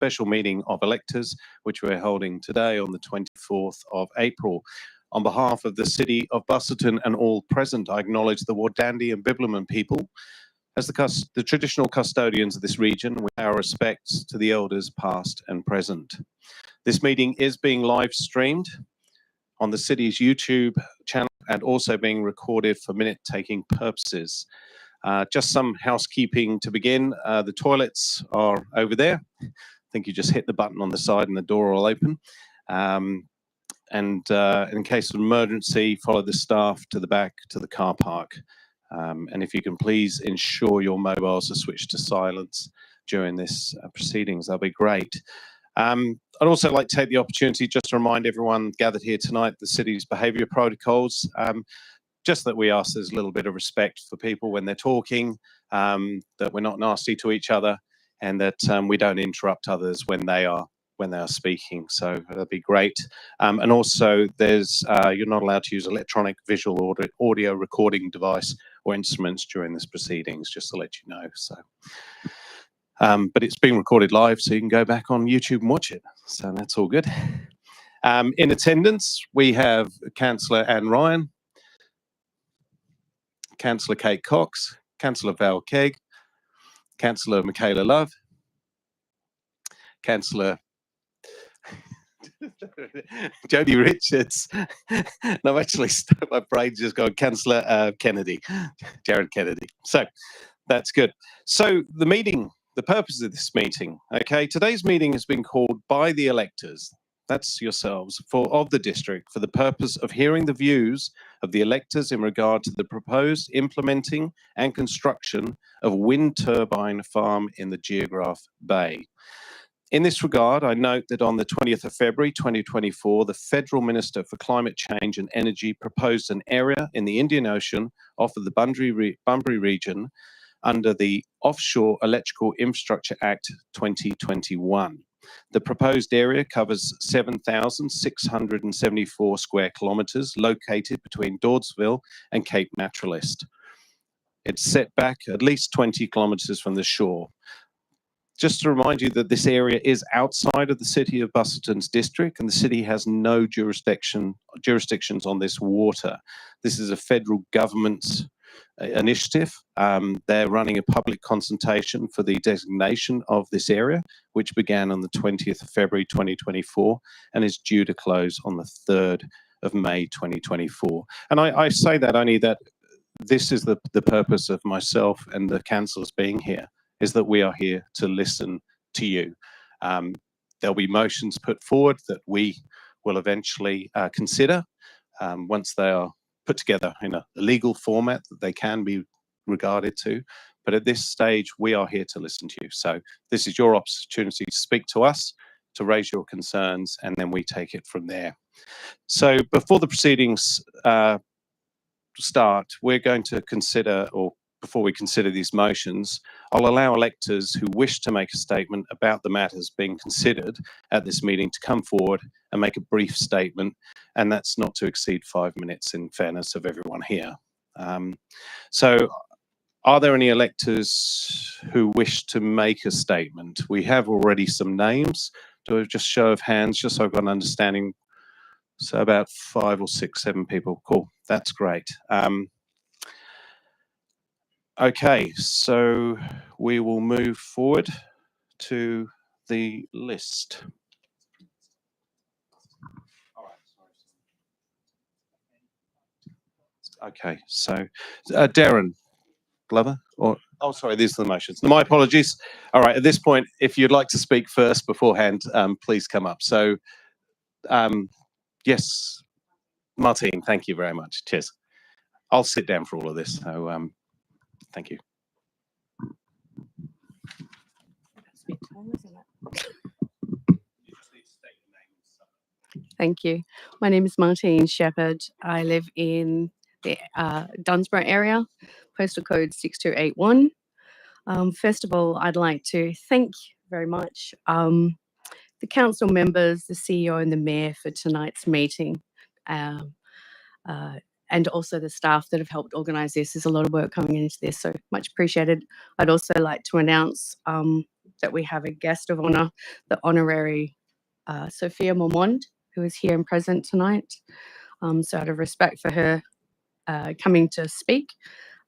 special meeting of electors, which we're holding today on the 24th of April. On behalf of the City of Busselton and all present, I acknowledge the Wardandi and Bibliman people as the traditional custodians of this region, with our respects to the elders past and present. This meeting is being live streamed on the city's YouTube channel and also being recorded for minute-taking purposes. Just some housekeeping to begin. The toilets are over there. I think you just hit the button on the side and the door will open. And in case of emergency, follow the staff to the back to the car park. And if you can please ensure your mobiles are switched to silence during this proceedings, that'll be great. I'd also like to take the opportunity just to remind everyone gathered here tonight the city's behaviour protocols, just that we ask there's a little bit of respect for people when they're talking, that we're not nasty to each other, and that we don't interrupt others when they are speaking. So that'd be great. And also there's you're not allowed to use electronic visual audio recording device or instruments during this proceedings, just to let you know. So but it's being recorded live, so you can go back on YouTube and watch it. So that's all good. In attendance, we have Councillor Anne Ryan, Councillor Kate Cox, Councillor Val Kegg, Councillor Michaela Love, Councillor Jodie Richards, and I've actually, my brain's just gone, Councillor Kennedy, Jared Kennedy. So that's good. So the purpose of this meeting, okay, today's meeting has been called by the electors, that's yourselves, of the district, for the purpose of hearing the views of the electors in regard to the proposed implementing and construction of a wind turbine farm in the Geograph Bay. In this regard, I note that on the 20th of February 2024, the Federal Minister for Climate Change and Energy proposed an area in the Indian Ocean off of the Bunbury region under the Offshore Electrical Infrastructure Act 2021. The proposed area covers 7,674 square kilometres, located between Dawesville and Cape Naturalist. It's set back at least 20 kilometres from the shore. Just to remind you that this area is outside of the City of Busselton's district, and the city has no jurisdictions on this water. This is a federal government initiative. They're running a public consultation for the designation of this area, which began on the 20th of February 2024 and is due to close on the 3rd of May 2024. And I say that only that this is the purpose of myself and the councillors being here, is that we are here to listen to you. There'll be motions put forward that we will eventually consider once they are put together in a legal format that they can be regarded to. But at this stage, we are here to listen to you. So this is your opportunity to speak to us, to raise your concerns, and then we take it from there. So before the proceedings start, we're going to consider, or before we consider these motions, I'll allow electors who wish to make a statement about the matters being considered at this meeting to come forward and make a brief statement, and that's not to exceed 5 minutes in fairness of everyone here. So are there any electors who wish to make a statement? We have already some names. Do I just show of hands, just so I've got an understanding? So about 5 or 6, 7 people. Cool, that's great. Okay, so we will move forward to the list. Okay, so Darren Glover, or oh, sorry, these are the motions. My apologies. All right, at this point, if you'd like to speak first beforehand, please come up. So, yes, Martine, thank you very much. Cheers. I'll sit down for all of this. So, thank you. Thank you. My name is Martine Shepherd. I live in the Dunsborough area, postal code 6281. First of all, I'd like to thank very much the council members, the CEO and the Mayor for tonight's meeting, and also the staff that have helped organise this. There's a lot of work coming into this, so much appreciated. I'd also like to announce that we have a guest of honour, the Honorary Sophia Mormont, who is here and present tonight. So out of respect for her coming to speak,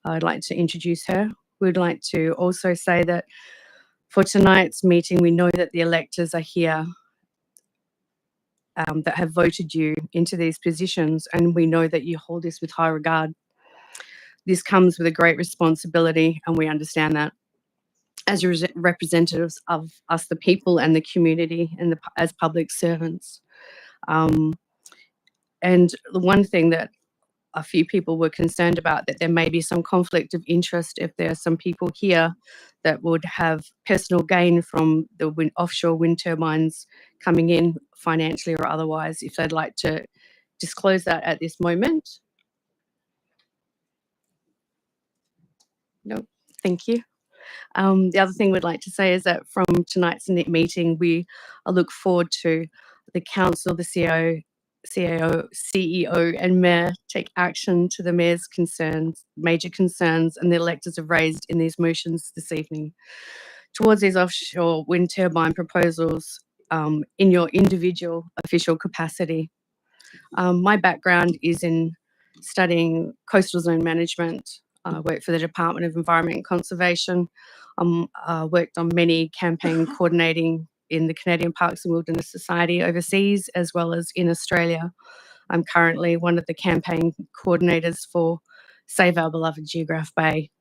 I'd like to introduce her. We'd like to also say that for tonight's meeting, we know that the electors are here that have voted you into these positions, and we know that you hold this with high regard. This comes with a great responsibility, and we understand that as representatives of us, the people and the community, and as public servants. And the one thing that a few people were concerned about, that there may be some conflict of interest if there are some people here that would have personal gain from the offshore wind turbines coming in financially or otherwise, if they'd like to disclose that at this moment. No, thank you. The other thing we'd like to say is that from tonight's meeting, we look forward to the council, the CEO and mayor take action to the mayor's concerns, major concerns, and the electors have raised in these motions this evening towards these offshore wind turbine proposals in your individual official capacity. My background is in studying coastal zone management. I worked for the Department of Environment and Conservation. Worked on many campaign coordinating in the Canadian Parks and Wilderness Society overseas, as well as in Australia. I'm currently one of the campaign coordinators for Save Our Beloved Geograph Bay.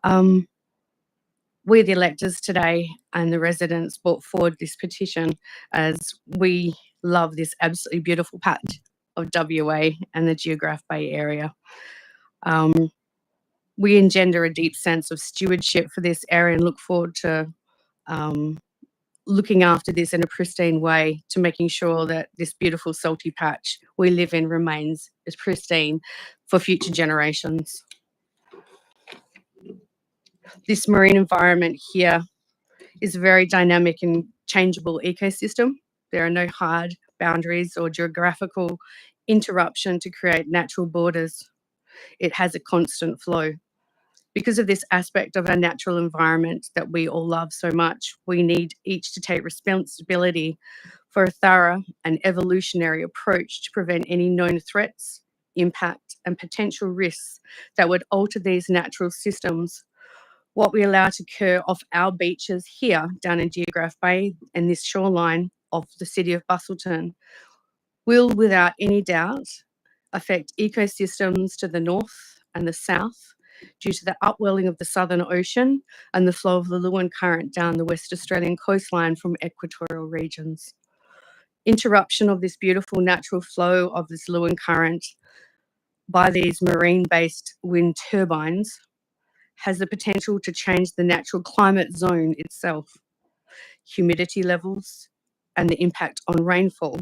We, the electors today, and the residents brought forward this petition as we love this absolutely beautiful patch of WA and the Geograph Bay area. We engender a deep sense of stewardship for this area and look forward to looking after this in a pristine way, to making sure that this beautiful salty patch we live in remains as pristine for future generations. This marine environment here is a very dynamic and changeable ecosystem. There are no hard boundaries or geographical interruption to create natural borders. It has a constant flow. Because of this aspect of our natural environment that we all love so much, we need each to take responsibility for a thorough and evolutionary approach to prevent any known threats, impact, and potential risks that would alter these natural systems. What we allow to occur off our beaches here down in Geograph Bay and this shoreline of the city of Busselton will, without any doubt, affect ecosystems to the north and the south, due to the upwelling of the Southern Ocean and the flow of the Lewin Current down the West Australian coastline from equatorial regions. Interruption of this beautiful natural flow of this Lewin Current by these marine-based wind turbines has the potential to change the natural climate zone itself, humidity levels, and the impact on rainfall.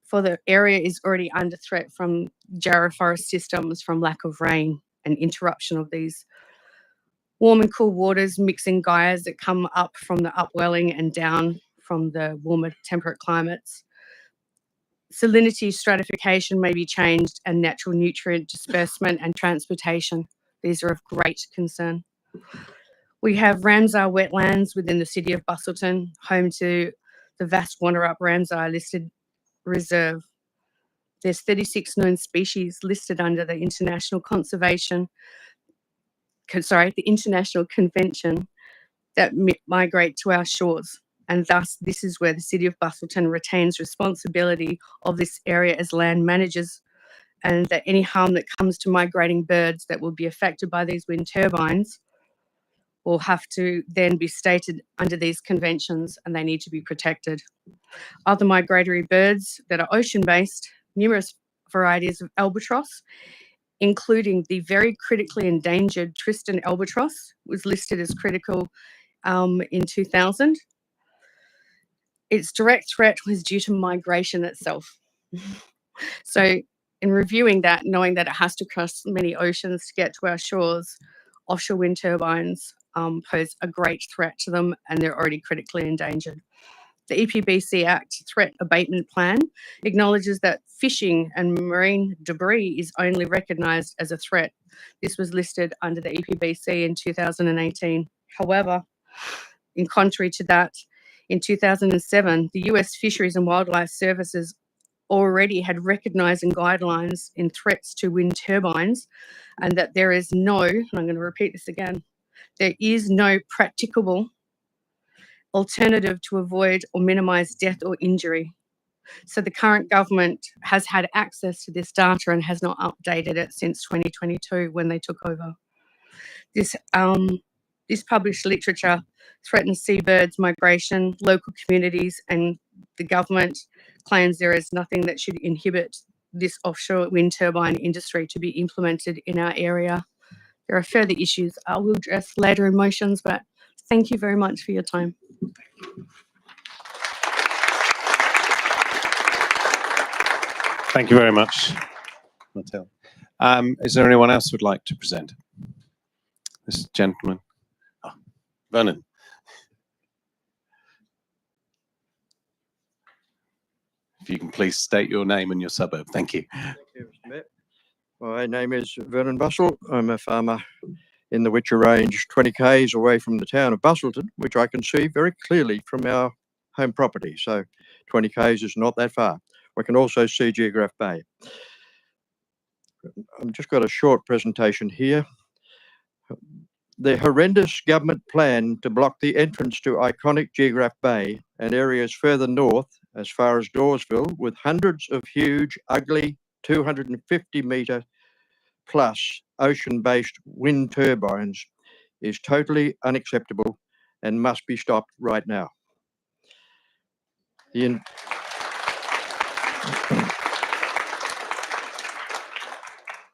For the area is already under threat from jarrah forest systems from lack of rain and interruption of these warm and cool waters mixing gyres that come up from the upwelling and down from the warmer temperate climates. Salinity stratification may be changed, and natural nutrient disbursement and transportation. These are of great concern. We have Ramsar wetlands within the city of Busselton, home to the vast Wanderup Ramsar listed reserve. There's 36 known species listed under the International Convention that migrate to our shores. And thus, this is where the city of Busselton retains responsibility of this area as land managers, and that any harm that comes to migrating birds that will be affected by these wind turbines will have to then be stated under these conventions, and they need to be protected. Other migratory birds that are ocean-based, numerous varieties of albatross, including the very critically endangered Tristan albatross, was listed as critical in 2000. Its direct threat was due to migration itself. So in reviewing that, knowing that it has to cross many oceans to get to our shores, offshore wind turbines pose a great threat to them, and they're already critically endangered. The EPBC Act Threat Abatement Plan acknowledges that fishing and marine debris is only recognised as a threat. This was listed under the EPBC in 2018. However, in contrary to that, in 2007, the US Fisheries and Wildlife Services already had recognising guidelines in threats to wind turbines, and that there is no, and I'm going to repeat this again, there is no practicable alternative to avoid or minimise death or injury. So the current government has had access to this data and has not updated it since 2022 when they took over. This published literature threatens seabirds migration, local communities, and the government claims there is nothing that should inhibit this offshore wind turbine industry to be implemented in our area. There are further issues I will address later in motions, but thank you very much for your time. Thank you very much, Martel. Is there anyone else who would like to present? This gentleman. Oh, Vernon. If you can please state your name and your suburb. Thank you. Thank you, Mr. Mayor. My name is Vernon Bussell. I'm a farmer in the Witcher Range, 20 k's away from the town of Busselton, which I can see very clearly from our home property. So 20 k's is not that far. I can also see Geograph Bay. I've just got a short presentation here. The horrendous government plan to block the entrance to iconic Geograph Bay and areas further north as far as Dawesville with hundreds of huge, ugly 250-metre plus ocean-based wind turbines is totally unacceptable and must be stopped right now.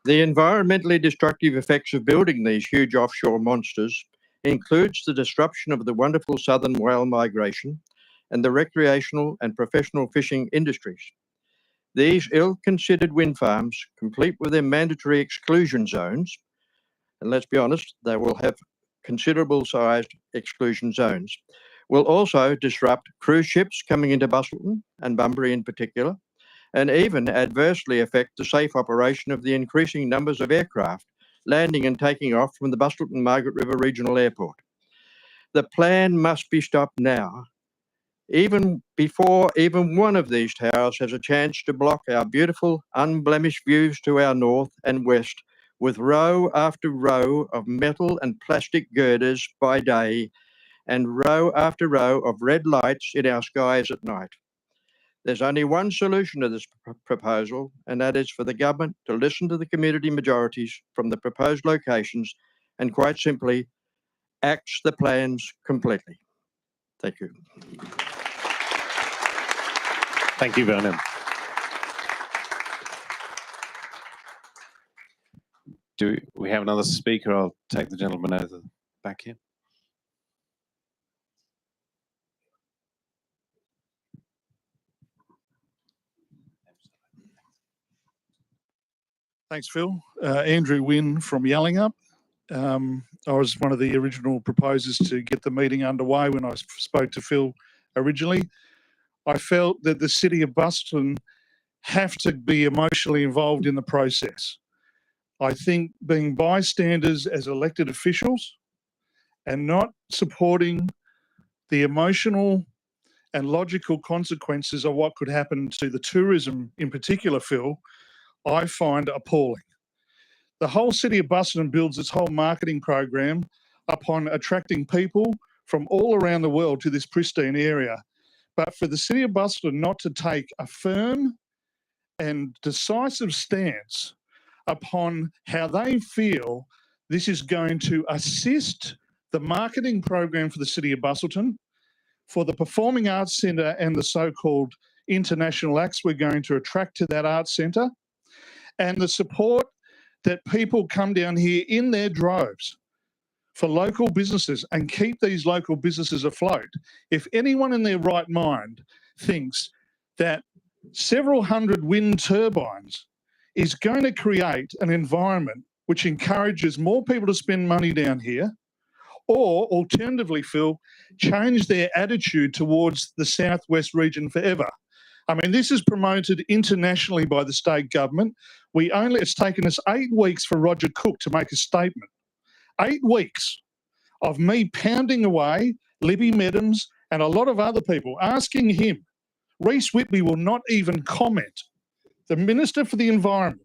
The environmentally destructive effects of building these huge offshore monsters includes the disruption of the wonderful southern whale migration and the recreational and professional fishing industries. These ill-considered wind farms, complete with their mandatory exclusion zones, and let's be honest, they will have considerable sized exclusion zones, will also disrupt cruise ships coming into Busselton and Bunbury in particular, and even adversely affect the safe operation of the increasing numbers of aircraft landing and taking off from the Busselton Margaret River Regional Airport. The plan must be stopped now, even before even one of these towers has a chance to block our beautiful, unblemished views to our north and west with row after row of metal and plastic girders by day and row after row of red lights in our skies at night. There's only one solution to this proposal, and that is for the government to listen to the community majorities from the proposed locations and quite simply axe the plans completely. Thank you. Thank you, Vernon. Do we have another speaker? I'll take the gentleman over back here. Thanks, Phil. Andrew Wynn from Yallingup. I was one of the original proposers to get the meeting underway when I spoke to Phil originally. I felt that the City of Busselton have to be emotionally involved in the process. I think being bystanders as elected officials and not supporting the emotional and logical consequences of what could happen to the tourism in particular, Phil, I find appalling. The whole City of Busselton builds its whole marketing program upon attracting people from all around the world to this pristine area. But for the City of Busselton not to take a firm and decisive stance upon how they feel this is going to assist the marketing program for the City of Busselton, for the Performing Arts Centre and the so-called international acts we're going to attract to that arts centre, and the support that people come down here in their droves for local businesses and keep these local businesses afloat. If anyone in their right mind thinks that several hundred wind turbines is going to create an environment which encourages more people to spend money down here, or alternatively, Phil, change their attitude towards the Southwest region forever. I mean, this is promoted internationally by the state government. It's taken us 8 weeks for Roger Cook to make a statement. 8 weeks of me pounding away, Libby Meddams, and a lot of other people asking him. Reece Whitby will not even comment. The Minister for the Environment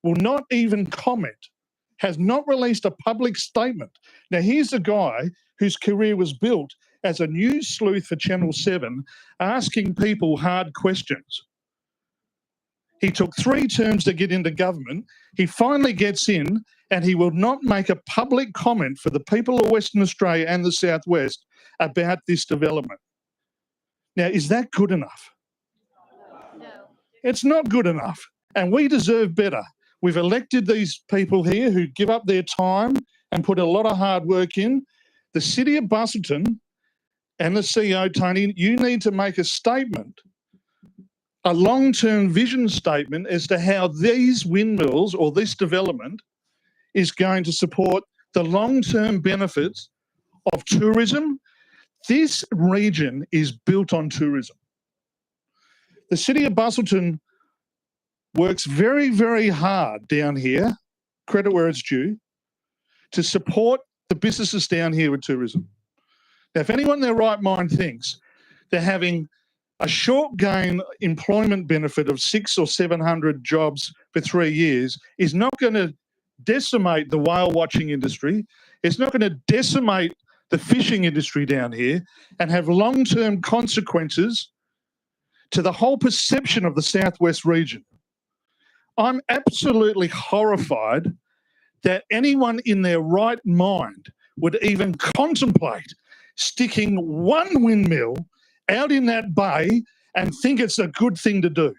will not even comment, has not released a public statement. Now, here's a guy whose career was built as a news sleuth for Channel 7, asking people hard questions. He took 3 terms to get into government. He finally gets in, and he will not make a public comment for the people of Western Australia and the Southwest about this development. Now, is that good enough? No. It's not good enough, and we deserve better. We've elected these people here who give up their time and put a lot of hard work in. The City of Busselton and the CEO, Tony, you need to make a statement, a long-term vision statement as to how these windmills or this development is going to support the long-term benefits of tourism. This region is built on tourism. The City of Busselton works very, very hard down here, credit where it's due, to support the businesses down here with tourism. Now, if anyone in their right mind thinks they're having a short gain employment benefit of 600 or 700 jobs for 3 years is not going to decimate the whale watching industry, it's not going to decimate the fishing industry down here and have long-term consequences to the whole perception of the Southwest region. I'm absolutely horrified that anyone in their right mind would even contemplate sticking one windmill out in that bay and think it's a good thing to do.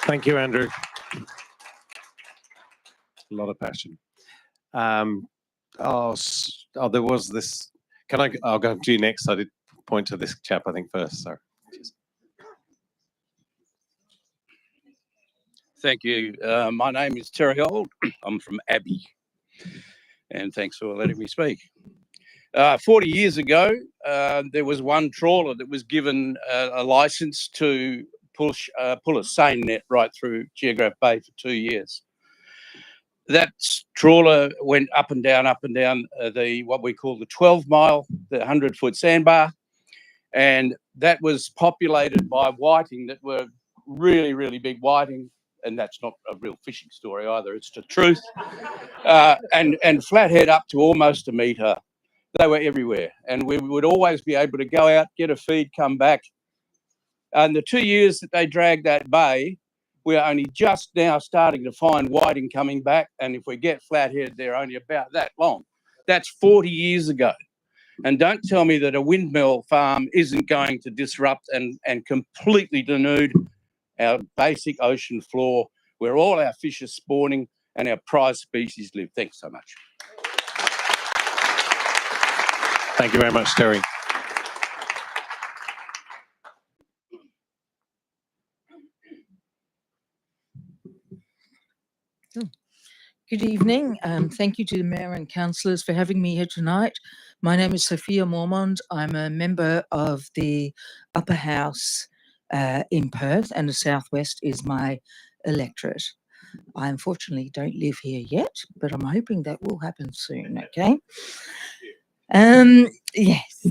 Thank you, Andrew. A lot of passion. There was this. I'll go to you next. I did point to this chap, I think, first. Sorry. Thank you. My name is Terry Old. I'm from Abbey. And thanks for letting me speak. 40 years ago, there was one trawler that was given a license to pull a seine net right through Geograph Bay for 2 years. That trawler went up and down what we call the 12-mile, the 100-foot sandbar, and that was populated by whiting that were really, really big whiting, and that's not a real fishing story either, it's the truth, and flathead up to almost a metre. They were everywhere, and we would always be able to go out, get a feed, come back. And the 2 years that they dragged that bay, we're only just now starting to find whiting coming back, and if we get flathead, they're only about that long. That's 40 years ago. And don't tell me that a windmill farm isn't going to disrupt and completely denude our basic ocean floor where all our fish are spawning and our prized species live. Thanks so much. Thank you very much, Terry. Good evening. Thank you to the Mayor and Councillors for having me here tonight. My name is Sophia Mormont. I'm a member of the Upper House in Perth, and the Southwest is my electorate. I unfortunately don't live here yet, but I'm hoping that will happen soon, okay? Yes,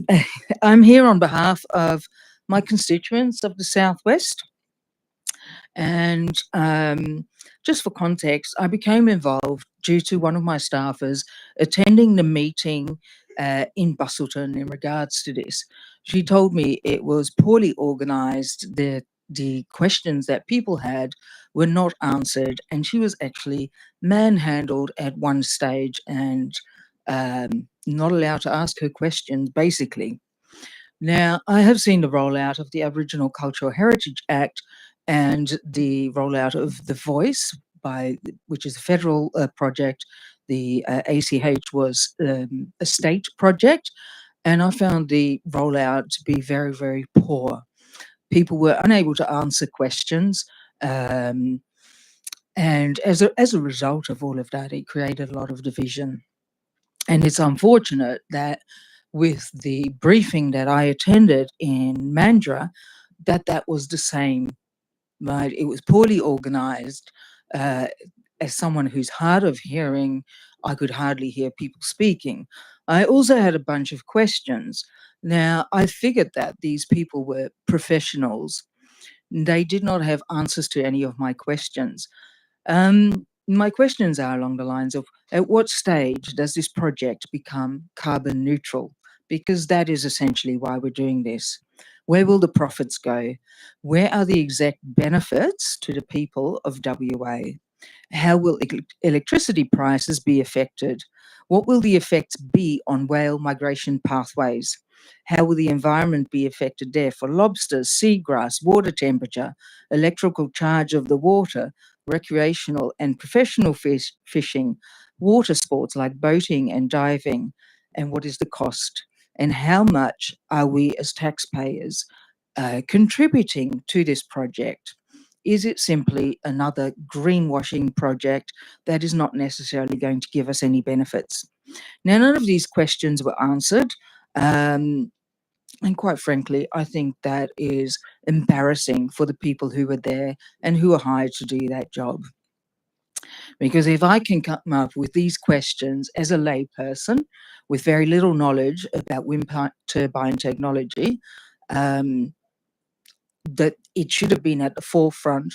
I'm here on behalf of my constituents of the Southwest. And just for context, I became involved due to one of my staffers attending the meeting in Busselton in regards to this. She told me it was poorly organised, the questions that people had were not answered, and she was actually manhandled at one stage and not allowed to ask her questions, basically. Now, I have seen the rollout of the Aboriginal Cultural Heritage Act and the rollout of The Voice, which is a federal project. The ACH was a state project, and I found the rollout to be very, very poor. People were unable to answer questions, and as a result of all of that, it created a lot of division. And it's unfortunate that with the briefing that I attended in Mandurah, that was the same. Right, it was poorly organised. as someone who's hard of hearing, I could hardly hear people speaking. I also had a bunch of questions. Now, I figured that these people were professionals. They did not have answers to any of my questions. My questions are along the lines of, at what stage does this project become carbon neutral? Because that is essentially why we're doing this. Where will the profits go? Where are the exact benefits to the people of WA? How will electricity prices be affected? What will the effects be on whale migration pathways? How will the environment be affected there for lobsters, seagrass, water temperature, electrical charge of the water, recreational and professional fishing, water sports like boating and diving? And what is the cost? And how much are we as taxpayers contributing to this project? Is it simply another greenwashing project that is not necessarily going to give us any benefits? Now, none of these questions were answered. And quite frankly, I think that is embarrassing for the people who were there and who are hired to do that job. Because if I can come up with these questions as a layperson with very little knowledge about wind turbine technology, that it should have been at the forefront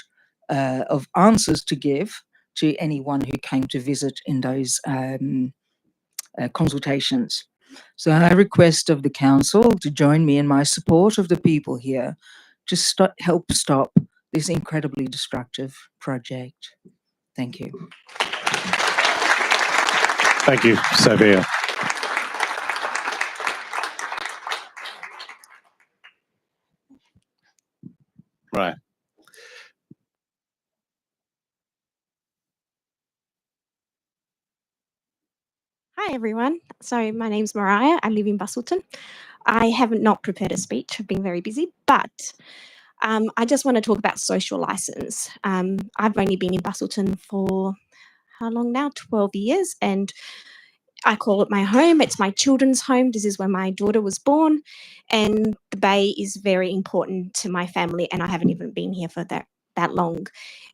of answers to give to anyone who came to visit in those consultations. So I request of the council to join me in my support of the people here to help stop this incredibly destructive project. Thank you. Thank you, Sophia. Right. Hi everyone. So my name's Mariah. I live in Busselton. I haven't not prepared a speech. I've been very busy, but I just want to talk about social license. I've only been in Busselton for how long now? 12 years, and I call it my home. It's my children's home. This is where my daughter was born, and the bay is very important to my family, and I haven't even been here for that long.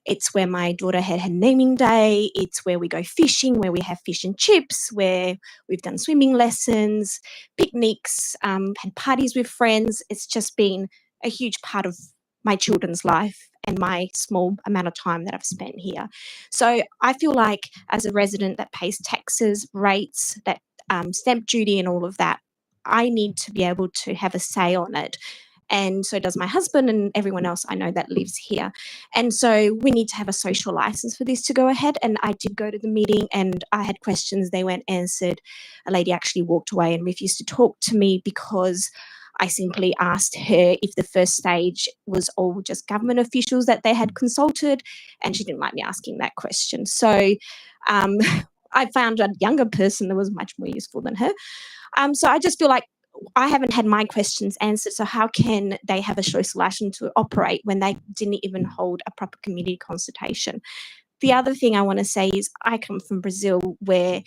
It's where my daughter had her naming day. It's where we go fishing, where we have fish and chips, where we've done swimming lessons, picnics, had parties with friends. It's just been a huge part of my children's life and my small amount of time that I've spent here. So I feel like as a resident that pays taxes, rates, that stamp duty and all of that, I need to be able to have a say on it. And so does my husband and everyone else I know that lives here. And so we need to have a social license for this to go ahead. And I did go to the meeting and I had questions. They weren't answered. A lady actually walked away and refused to talk to me because I simply asked her if the first stage was all just government officials that they had consulted, and she didn't like me asking that question. So I found a younger person that was much more useful than her. So I just feel like I haven't had my questions answered. So how can they have a social license to operate when they didn't even hold a proper community consultation? The other thing I want to say is I come from Brazil, where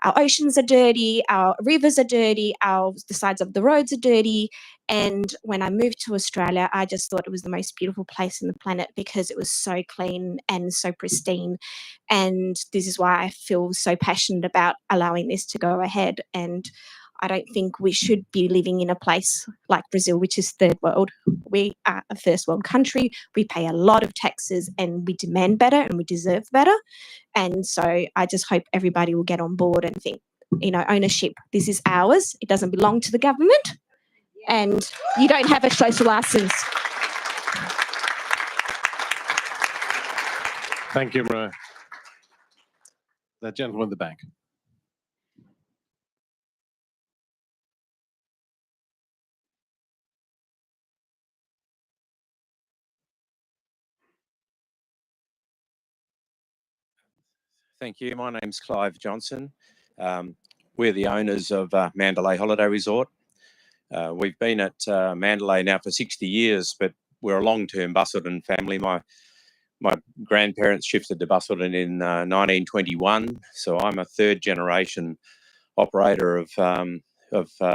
our oceans are dirty, our rivers are dirty, the sides of the roads are dirty. And when I moved to Australia, I just thought it was the most beautiful place on the planet because it was so clean and so pristine. And this is why I feel so passionate about allowing this to go ahead. And I don't think we should be living in a place like Brazil, which is third world. We are a first world country. We pay a lot of taxes and we demand better and we deserve better. And so I just hope everybody will get on board and think, ownership, this is ours. It doesn't belong to the government. And you don't have a social license. Thank you, Mariah. The gentleman in the back. Thank you. My name's Clive Johnson. We're the owners of Mandalay Holiday Resort. We've been at Mandalay now for 60 years, but we're a long-term Busselton family. My grandparents shifted to Busselton in 1921, so I'm a third-generation operator of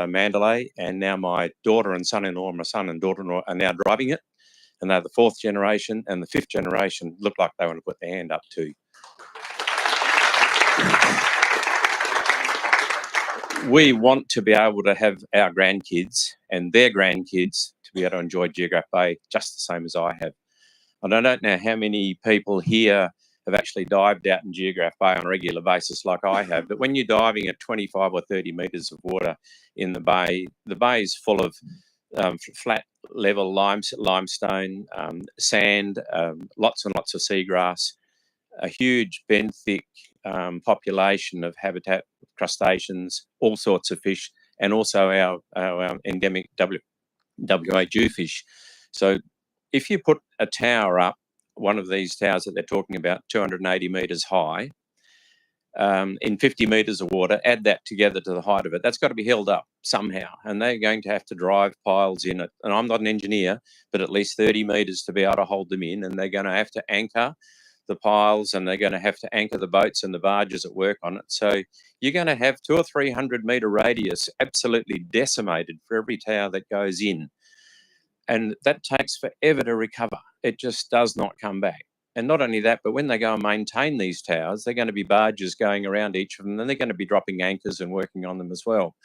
Mandalay, and now my daughter and son-in-law, my son and daughter-in-law, are now driving it, and they're the fourth generation, and the fifth generation look like they want to put their hand up too. we want to be able to have our grandkids and their grandkids to be able to enjoy Geograph Bay just the same as I have. And I don't know how many people here have actually dived out in Geograph Bay on a regular basis like I have, but when you're diving at 25 or 30 metres of water in the bay is full of flat level limestone, sand, lots and lots of seagrass, a huge benthic population of habitat crustaceans, all sorts of fish, and also our endemic WA jewfish. So if you put a tower up, one of these towers that they're talking about, 280 metres high, in 50 metres of water, add that together to the height of it, that's got to be held up somehow. And they're going to have to drive piles in it. And I'm not an engineer, but at least 30 metres to be able to hold them in. And they're going to have to anchor the piles, and they're going to have to anchor the boats and the barges that work on it. So you're going to have 200 or 300 metre radius absolutely decimated for every tower that goes in. And that takes forever to recover. It just does not come back. And not only that, but when they go and maintain these towers, they're going to be barges going around each of them, and they're going to be dropping anchors and working on them as well.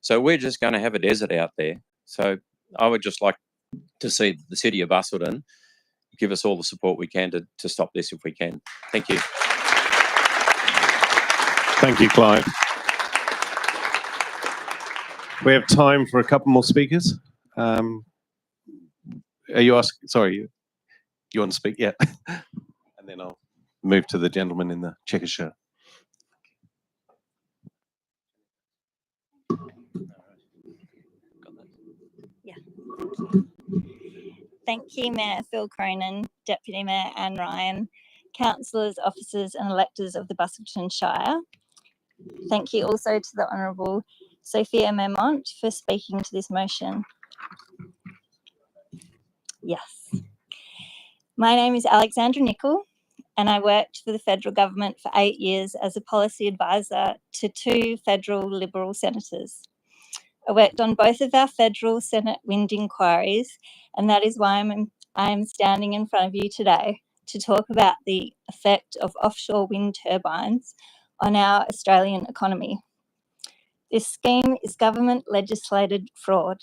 So we're just going to have a desert out there. So I would just like to see the city of Busselton give us all the support we can to stop this if we can. Thank you. Thank you, Clive. We have time for a couple more speakers. Are you asking? Sorry, you want to speak? Yeah. And then I'll move to the gentleman in the checker shirt. Yeah. Thank you, Mayor Phil Cronin, Deputy Mayor Anne Ryan, councillors, officers and electors of the Busselton Shire. Thank you also to the Honourable Sophia Mermont for speaking to this motion. Yes. My name is Alexandra Nicol, and I worked for the federal government for 8 years as a policy advisor to 2 federal Liberal senators. I worked on both of our federal Senate wind inquiries, and that is why I'm standing in front of you today to talk about the effect of offshore wind turbines on our Australian economy. This scheme is government legislated fraud.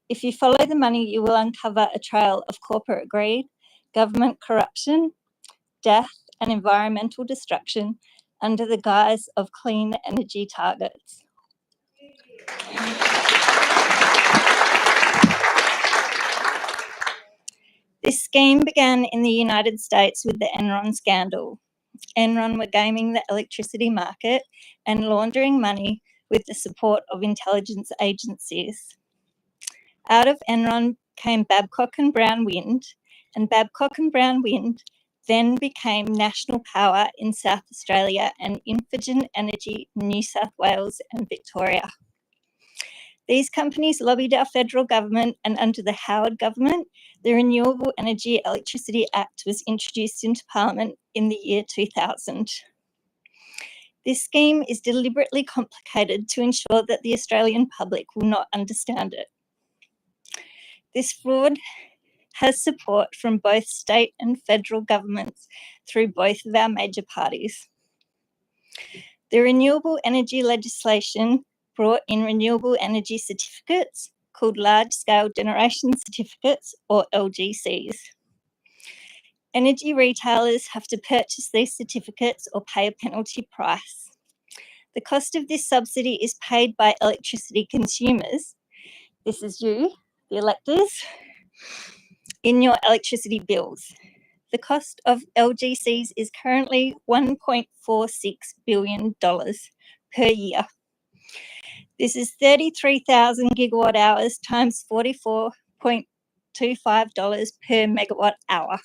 If you follow the money, you will uncover a trail of corporate greed, government corruption, death and environmental destruction under the guise of clean energy targets. This scheme began in the United States with the Enron scandal. Enron were gaming the electricity market and laundering money with the support of intelligence agencies. Out of Enron came Babcock and Brown Wind, and Babcock and Brown Wind then became National Power in South Australia and Infigen Energy in New South Wales and Victoria. These companies lobbied our federal government, and under the Howard government, the Renewable Energy Electricity Act was introduced into Parliament in the year 2000. This scheme is deliberately complicated to ensure that the Australian public will not understand it. This fraud has support from both state and federal governments through both of our major parties. The renewable energy legislation brought in renewable energy certificates called large-scale generation certificates, or LGCs. Energy retailers have to purchase these certificates or pay a penalty price. The cost of this subsidy is paid by electricity consumers. This is you, the electors, in your electricity bills. The cost of LGCs is currently $1.46 billion per year. This is 33,000 gigawatt hours times $44.25 per megawatt hour.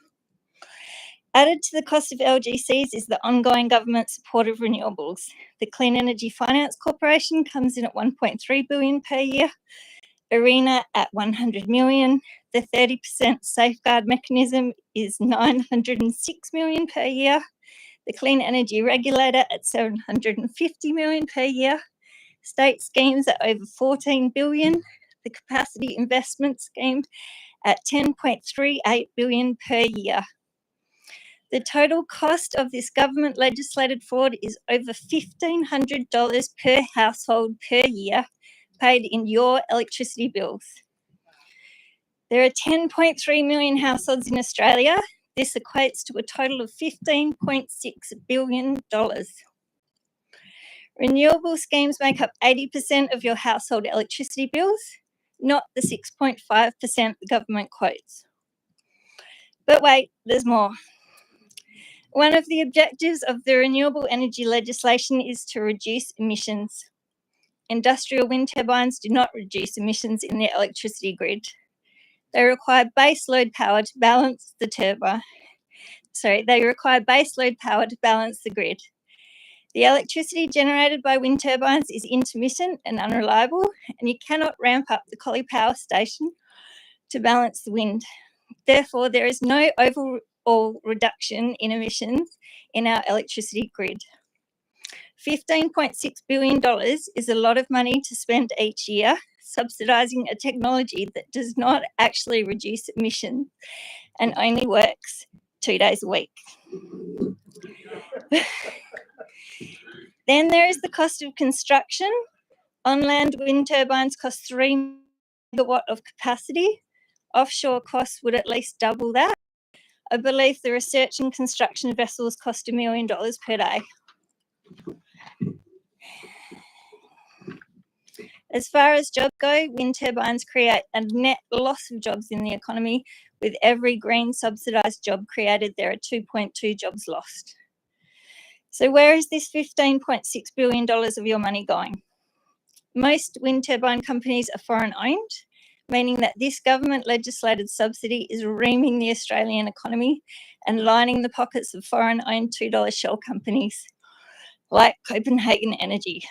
Added to the cost of LGCs is the ongoing government support of renewables. The Clean Energy Finance Corporation comes in at $1.3 billion per year, ARENA at $100 million. The 30% safeguard mechanism is $906 million per year. The Clean Energy Regulator at $750 million per year. State schemes at over $14 billion. The Capacity Investment Scheme at $10.38 billion per year. The total cost of this government legislated fraud is over $1,500 per household per year paid in your electricity bills. There are 10.3 million households in Australia. This equates to a total of $15.6 billion. Renewable schemes make up 80% of your household electricity bills, not the 6.5% the government quotes. But wait, there's more. One of the objectives of the renewable energy legislation is to reduce emissions. Industrial wind turbines do not reduce emissions in their electricity grid. They require base load power to balance the grid. The electricity generated by wind turbines is intermittent and unreliable, and you cannot ramp up the Collie Power Station to balance the wind. Therefore, there is no overall reduction in emissions in our electricity grid. $15.6 billion is a lot of money to spend each year subsidising a technology that does not actually reduce emissions and only works 2 days a week. Then there is the cost of construction. On-land wind turbines cost 3 megawatt of capacity. Offshore costs would at least double that. I believe the research and construction vessels cost $1 million per day. As far as jobs go, wind turbines create a net loss of jobs in the economy. With every green subsidised job created, there are 2.2 jobs lost. So where is this $15.6 billion of your money going? Most wind turbine companies are foreign owned, meaning that this government legislated subsidy is reaming the Australian economy and lining the pockets of foreign owned $2 shell companies like Copenhagen Energy.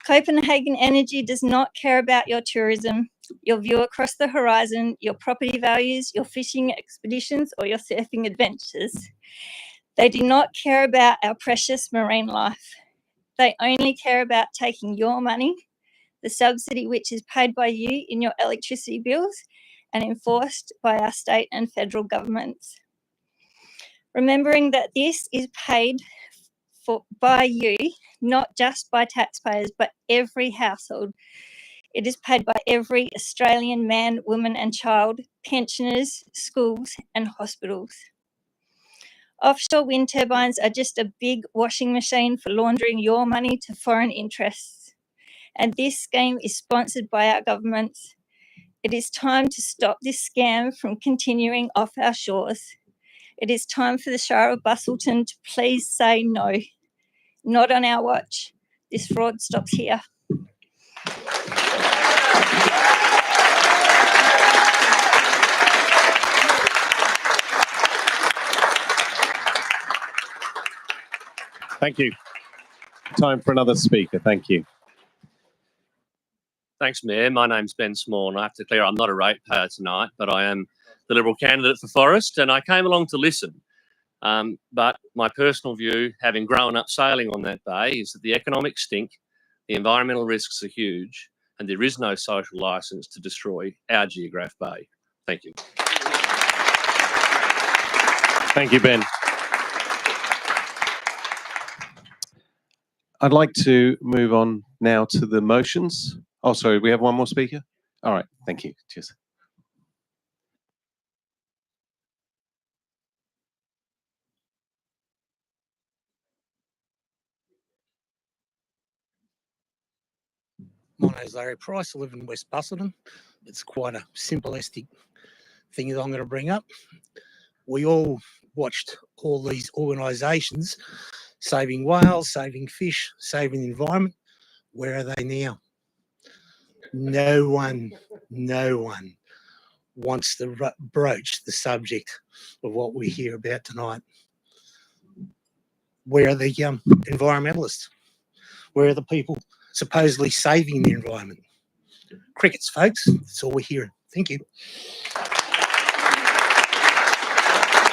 Copenhagen Energy does not care about your tourism, your view across the horizon, your property values, your fishing expeditions, or your surfing adventures. They do not care about our precious marine life. They only care about taking your money, the subsidy which is paid by you in your electricity bills and enforced by our state and federal governments. Remembering that this is paid by you, not just by taxpayers, but every household. It is paid by every Australian man, woman and child, pensioners, schools and hospitals. Offshore wind turbines are just a big washing machine for laundering your money to foreign interests. And this scheme is sponsored by our governments. It is time to stop this scam from continuing off our shores. It is time for the Shire of Busselton to please say no. Not on our watch. This fraud stops here. Thank you. Time for another speaker. Thank you. Thanks, Mayor. My name's Ben Small, and I have to clear I'm not a ratepayer tonight, but I am the Liberal candidate for Forest, and I came along to listen. But my personal view, having grown up sailing on that bay, is that the economics stink, the environmental risks are huge, and there is no social licence to destroy our Geograph Bay. Thank you. Thank you, Ben. I'd like to move on now to the motions. Oh, sorry, we have one more speaker? All right, thank you. Cheers. My name is Larry Price. I live in West Busselton. It's quite a simplistic thing that I'm going to bring up. We all watched all these organisations saving whales, saving fish, saving the environment. Where are they now? No one wants to broach the subject of what we hear about tonight. Where are the environmentalists? Where are the people supposedly saving the environment? Crickets, folks. That's all we're hearing. Thank you.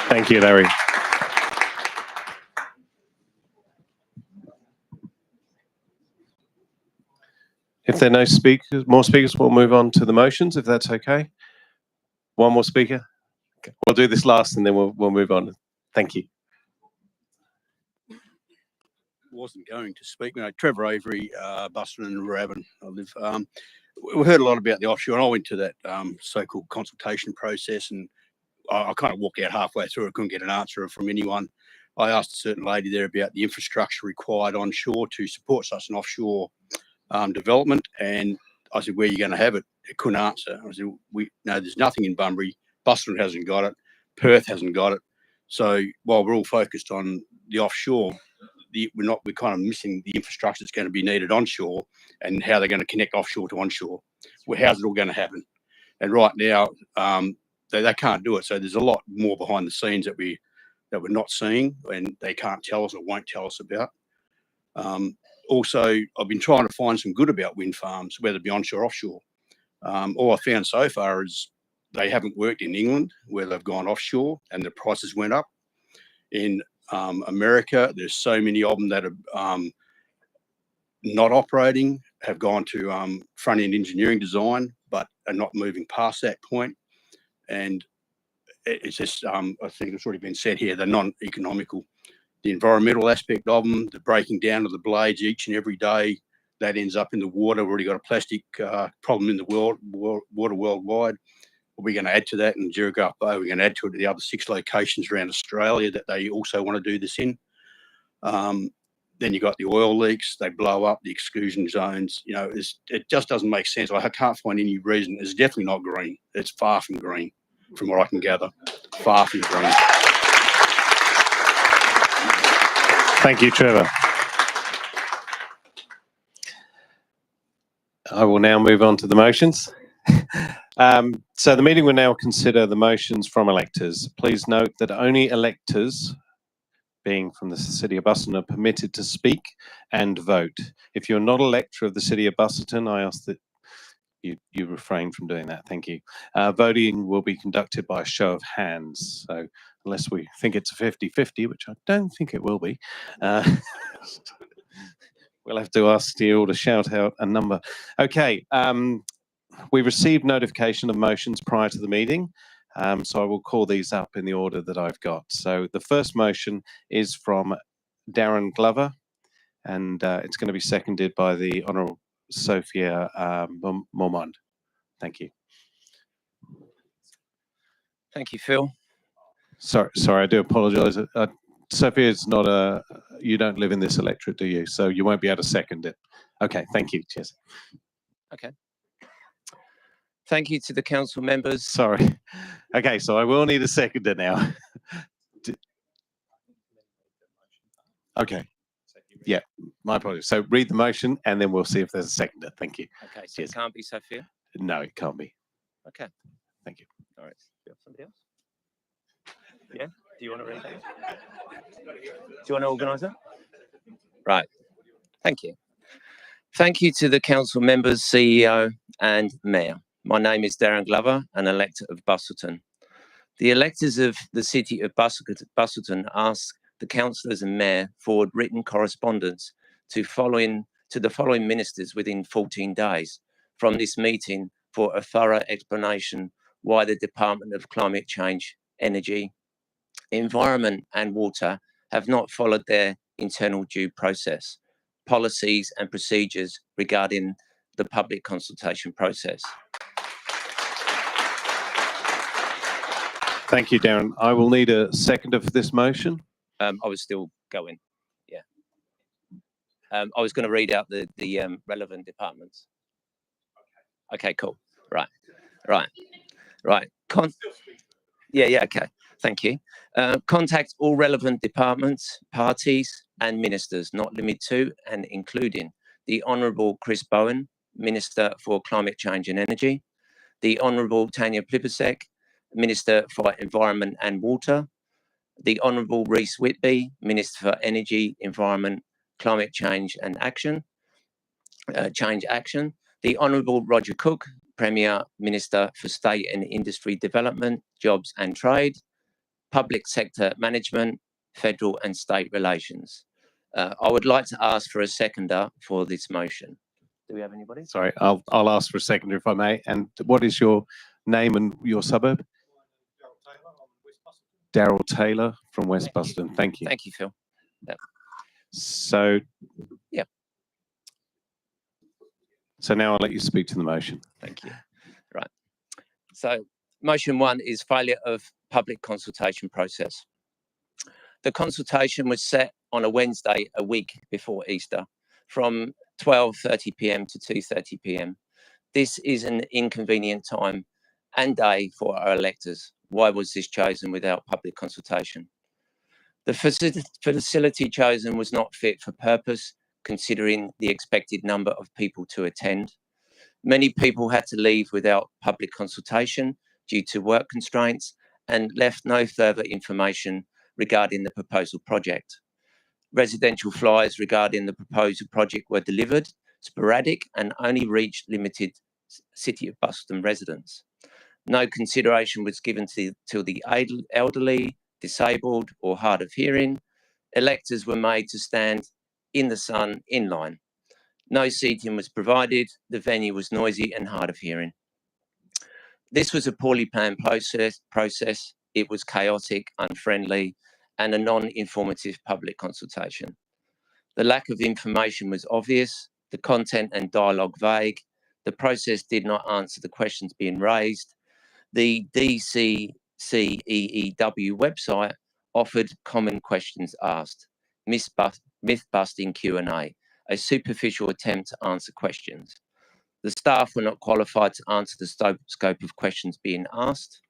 Thank you, Larry. If there are no more speakers, we'll move on to the motions, if that's okay. One more speaker. Okay. We'll do this last and then we'll move on. Thank you. Wasn't going to speak. Trevor Avery, Busselton and Raven. I live. We heard a lot about the offshore, and I went to that so-called consultation process, and I kind of walked out halfway through. I couldn't get an answer from anyone. I asked a certain lady there about the infrastructure required onshore to support such an offshore development, and I said, "Where are you going to have it?" It couldn't answer. I said, "No, there's nothing in Bunbury. Busselton hasn't got it. Perth hasn't got it. So while we're all focused on the offshore, we're kind of missing the infrastructure that's going to be needed onshore, and how they're going to connect offshore to onshore. Well, how's it all going to happen?" And right now, they can't do it. So there's a lot more behind the scenes that we're not seeing, and they can't tell us or won't tell us about. Also, I've been trying to find some good about wind farms, whether it be onshore or offshore. All I found so far is they haven't worked in England, where they've gone offshore and the prices went up. In America, there's so many of them that are not operating, have gone to front-end engineering design, but are not moving past that point. And it's just, I think it's already been said here, they're non-economical. The environmental aspect of them, the breaking down of the blades each and every day, that ends up in the water. We've already got a plastic problem in the water worldwide. We're going to add to that in Jericho Bay. We're going to add to it the other 6 locations around Australia that they also want to do this in. Then you got the oil leaks, they blow up the exclusion zones. You know, it just doesn't make sense. I can't find any reason. It's definitely not green. It's far from green, from what I can gather. Far from green. Thank you, Trevor. I will now move on to the motions. So the meeting will now consider the motions from electors. Please note that only electors, being from the City of Busselton, are permitted to speak and vote. If you're not an elector of the City of Busselton, I ask that you refrain from doing that. Thank you. Voting will be conducted by a show of hands. So unless we think it's a 50-50, which I don't think it will be, we'll have to ask you all to shout out a number. Okay. We received notification of motions prior to the meeting, so I will call these up in the order that I've got. So the first motion is from Darren Glover, and it's going to be seconded by the Honourable Sophia Mormont. Thank you. Thank you, Phil. Sorry, I do apologise. Sophia, it's not you don't live in this electorate, do you? So you won't be able to second it. Okay, thank you. Cheers. Okay. Thank you to the council members. Sorry. Okay, so I will need a seconder now. Okay. Yeah, my apologies. So read the motion and then we'll see if there's a seconder. Thank you. Okay, so it can't be Sophia? No, it can't be. Okay. Thank you. All right. Do you have somebody else? Yeah? Do you want to read that? Do you want to organise that? Right. Thank you. Thank you to the council members, CEO and Mayor. My name is Darren Glover, an elector of Busselton. The electors of the City of Busselton ask the councillors and mayor forward written correspondence to the following ministers within 14 days from this meeting for a thorough explanation why the Department of Climate Change, Energy, Environment and Water have not followed their internal due process, policies and procedures regarding the public consultation process. Thank you, Darren. I will need a seconder for this motion. I was still going, yeah. I was going to read out the relevant departments. Okay, cool. Right. Yeah, okay. Thank you. Contact all relevant departments, parties and ministers, not limited to and including the Honourable Chris Bowen, Minister for Climate Change and Energy, the Honourable Tanya Plibersek, Minister for Environment and Water, the Honourable Rhys Whitby, Minister for Energy, Environment, Climate Change and Action, the Honourable Roger Cook, Premier Minister for State and Industry Development, Jobs and Trade, Public Sector Management, Federal and State Relations. I would like to ask for a seconder for this motion. Do we have anybody? Sorry, I'll ask for a seconder if I may. And what is your name and your suburb? Daryl Taylor from West Busselton. Thank you. Thank you, Phil. Yep. So, Yep. So now I'll let you speak to the motion. Thank you. Right. So motion 1 is failure of public consultation process. The consultation was set on a Wednesday, a week before Easter, from 12:30 p.m. to 2:30 p.m. This is an inconvenient time and day for our electors. Why was this chosen without public consultation? The facility chosen was not fit for purpose, considering the expected number of people to attend. Many people had to leave without public consultation due to work constraints and left no further information regarding the proposal project. Residential flyers regarding the proposal project were delivered, sporadic, and only reached limited City of Busselton residents. No consideration was given to the elderly, disabled, or hard of hearing. Electors were made to stand in the sun in line. No seating was provided. The venue was noisy and hard of hearing. This was a poorly planned process. It was chaotic, unfriendly, and a non-informative public consultation. The lack of information was obvious, the content and dialogue vague, the process did not answer the questions being raised. The DCCEEW website offered common questions asked, myth-busting Q&A, a superficial attempt to answer questions. The staff were not qualified to answer the scope of questions being asked.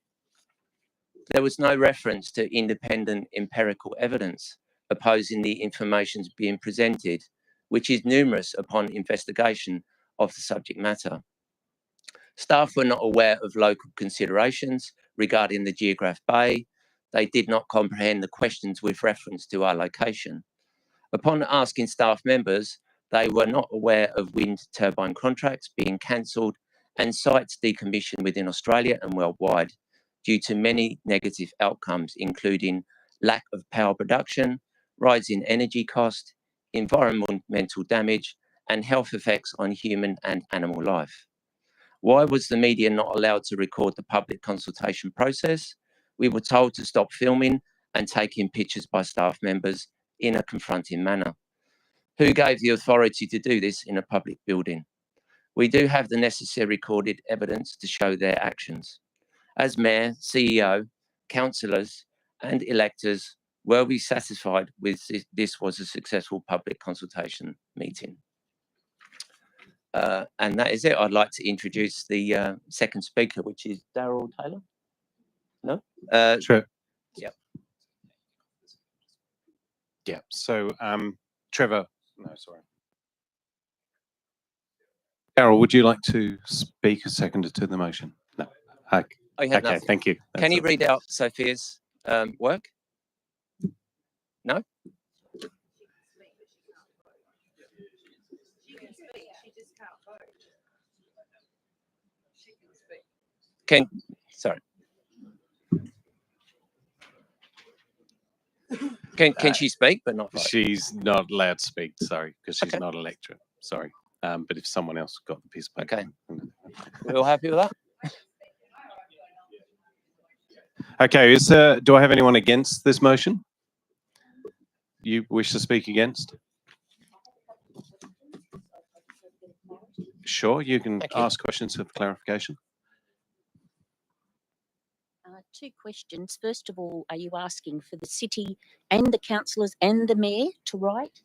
There was no reference to independent empirical evidence opposing the information being presented, which is numerous upon investigation of the subject matter. Staff were not aware of local considerations regarding the Geograph Bay. They did not comprehend the questions with reference to our location. Upon asking staff members, they were not aware of wind turbine contracts being cancelled and sites decommissioned within Australia and worldwide due to many negative outcomes, including lack of power production, rising energy cost, environmental damage, and health effects on human and animal life. Why was the media not allowed to record the public consultation process? We were told to stop filming and taking pictures by staff members in a confronting manner. Who gave the authority to do this in a public building? We do have the necessary recorded evidence to show their actions. As Mayor, CEO, councillors and electors, were we satisfied with this was a successful public consultation meeting? And that is it. I'd like to introduce the second speaker, which is Daryl Taylor. No? Sure. Yeah. Yeah. So, Trevor, no, sorry. Carol, would you like to speak a second to the motion? No. Okay, thank you. Can you read out Sophia's work? No? Sorry. Can she speak, but not vote? She's not allowed to speak, sorry, because she's not a lecturer. Sorry. But if someone else got the piece of paper. Okay. We're all happy with that? Okay, do I have anyone against this motion? You wish to speak against? Sure, you can ask questions of clarification. Two questions. First of all, are you asking for the city and the councillors and the mayor to write?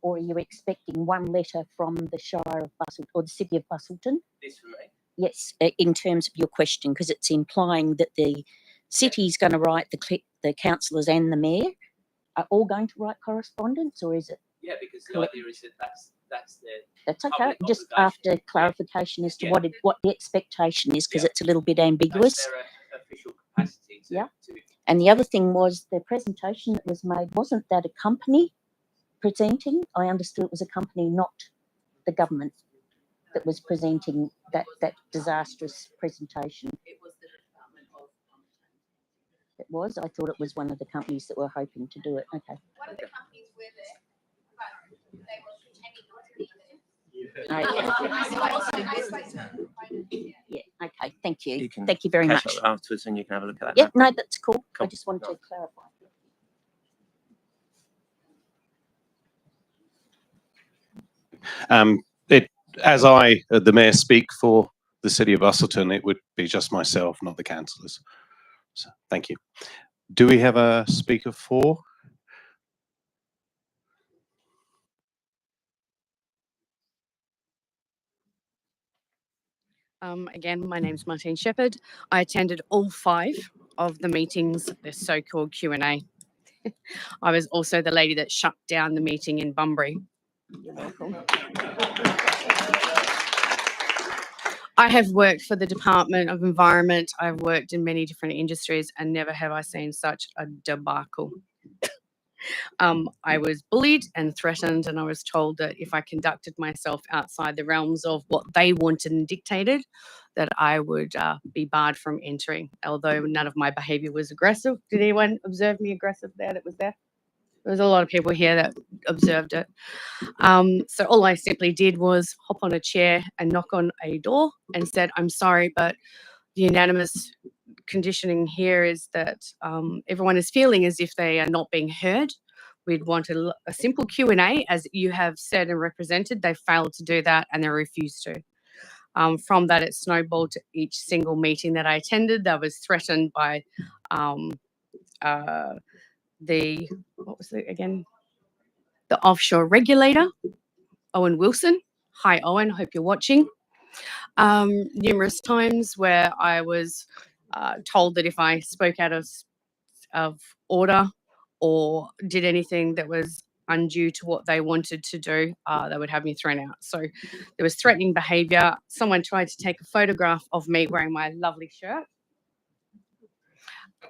Or are you expecting one letter from the Shire of Busselton or the City of Busselton? This for me? Yes, in terms of your question, because it's implying that the city's going to write, the councillors and the mayor are all going to write correspondence, or is it? Yeah, because the idea is that that's their. That's okay. Just after clarification as to what the expectation is, because it's a little bit ambiguous. That's their official capacity to, And the other thing was the presentation that was made, wasn't that a company presenting? I understood it was a company, not the government, that was presenting that disastrous presentation. It was the Department of Content. It was? I thought it was one of the companies that were hoping to do it. Okay. One of the companies were there, but they were pretending not to be there. Yeah, okay. Thank you. You can Thank you very catch much. up afterwards and you can have a look at that. Yeah, no, that's cool. I Cool. just wanted to clarify. As I, the mayor, speak for the city of Busselton, it would be just myself, not the councillors. So, thank you. Do we have a speaker for? Again, my name's Martine Shepherd. I attended all 5 of the meetings, the so-called Q&A. I was also the lady that shut down the meeting in Bunbury. You're welcome. I have worked for the Department of Environment. I've worked in many different industries and never have I seen such a debacle. I was bullied and threatened, and I was told that if I conducted myself outside the realms of what they wanted and dictated, that I would be barred from entering, although none of my behaviour was aggressive. Did anyone observe me aggressive there that was there? There was a lot of people here that observed it. So all I simply did was hop on a chair and knock on a door and said, I'm sorry, but the unanimous conditioning here is that everyone is feeling as if they are not being heard. We'd want a simple Q&A, as you have said and represented. They failed to do that and they refused to. From that, it snowballed to each single meeting that I attended. I was threatened by what was it again? The offshore regulator, Owen Wilson. Hi, Owen, hope you're watching. Numerous times where I was told that if I spoke out of order or did anything that was undue to what they wanted to do, they would have me thrown out. So there was threatening behaviour. Someone tried to take a photograph of me wearing my lovely shirt.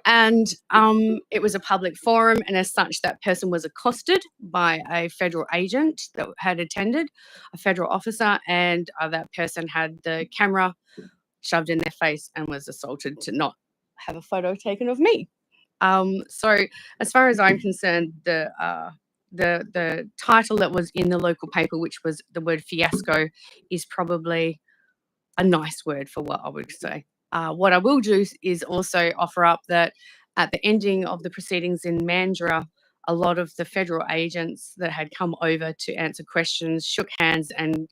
And it was a public forum, and as such, that person was accosted by a federal agent that had attended, a federal officer, and that person had the camera shoved in their face and was assaulted to not have a photo taken of me. So as far as I'm concerned, the title that was in the local paper, which was the word fiasco, is probably a nice word for what I would say. What I will do is also offer up that at the ending of the proceedings in Mandurah, a lot of the federal agents that had come over to answer questions shook hands and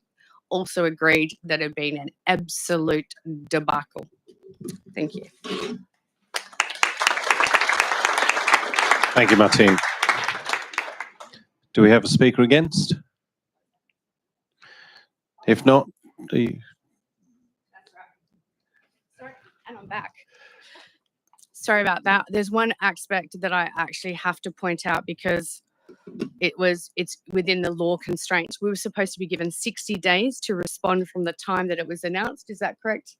also agreed that it had been an absolute debacle. Thank you. Thank you, Martine. Do we have a speaker against? If not, do you? Sorry, and I'm back. Sorry about that. There's one aspect that I actually have to point out because it's within the law constraints. We were supposed to be given 60 days to respond from the time that it was announced. Is that correct?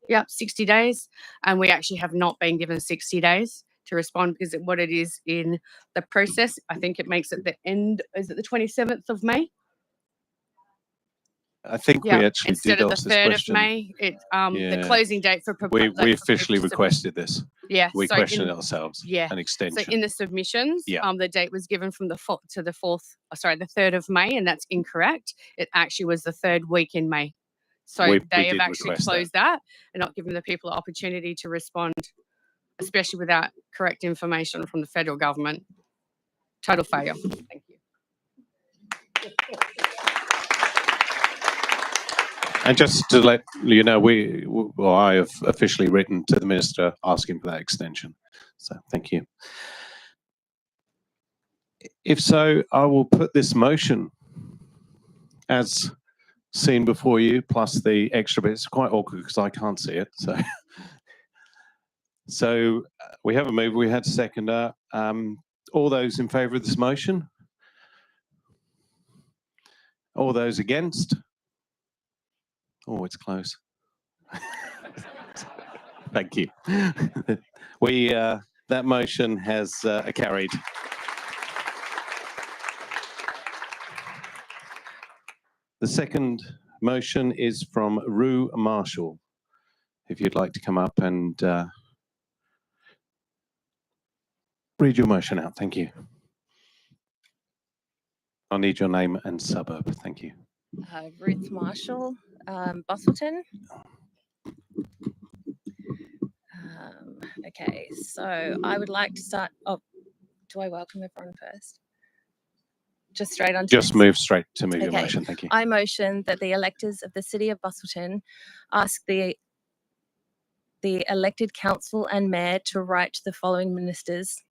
Yep, 60 days. And we actually have not been given 60 days to respond because what it is in the process, I think it makes it the end, is it the 27th of May? I think we actually instead did of the ask this 3rd question. of May, the Yeah. closing date for We officially requested this. Yeah, We so questioned in- ourselves. yeah. An extension. So in the submissions, Yeah. the date was given from the 3rd of May, and that's incorrect. It actually was the 3rd week in May. So We they have did actually request that. closed that and not given the people an opportunity to respond, especially without correct information from the federal government. Total failure. Thank you. And just to let you know, I have officially written to the minister asking for that extension. So thank you. If so, I will put this motion as seen before you, plus the extra bit. It's quite awkward because I can't see it. So, we have a mover, we had a seconder. All those in favour of this motion? All those against? Oh, it's close. Thank you. That motion has carried. The second motion is from Rue Marshall. If you'd like to come up and read your motion out. Thank you. I'll need your name and suburb. Thank you. Ruth Marshall, Busselton. Okay, so I would like to start. Oh, do I welcome everyone first? Just straight on. Just move straight to move your Okay. motion. Thank you. I motion that the electors of the City of Busselton ask the elected council and mayor to write to the following ministers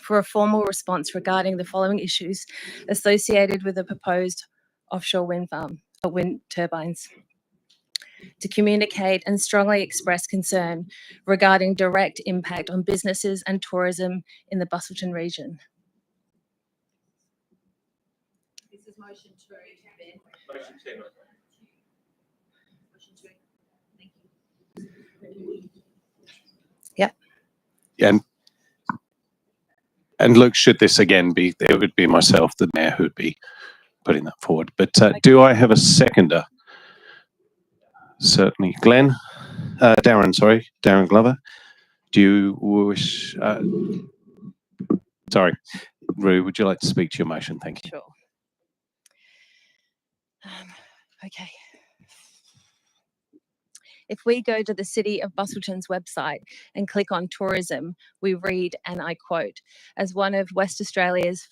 for a formal response regarding the following issues associated with the proposed offshore wind farm, wind turbines, to communicate and strongly express concern regarding direct impact on businesses and tourism in the Busselton region. This is motion 2, Ben. Motion 2. Motion 2. Thank you. Yep. And look, should this again be, it would be myself, the mayor, who would be putting that forward. But do I have a seconder? Certainly. Glenn? Darren, sorry. Darren Glover. Do you wish... sorry. Roo, would you like to speak to your motion? Thank you. Sure. Okay. If we go to the City of Busselton's website and click on tourism, we read, and I quote, as one of West Australia's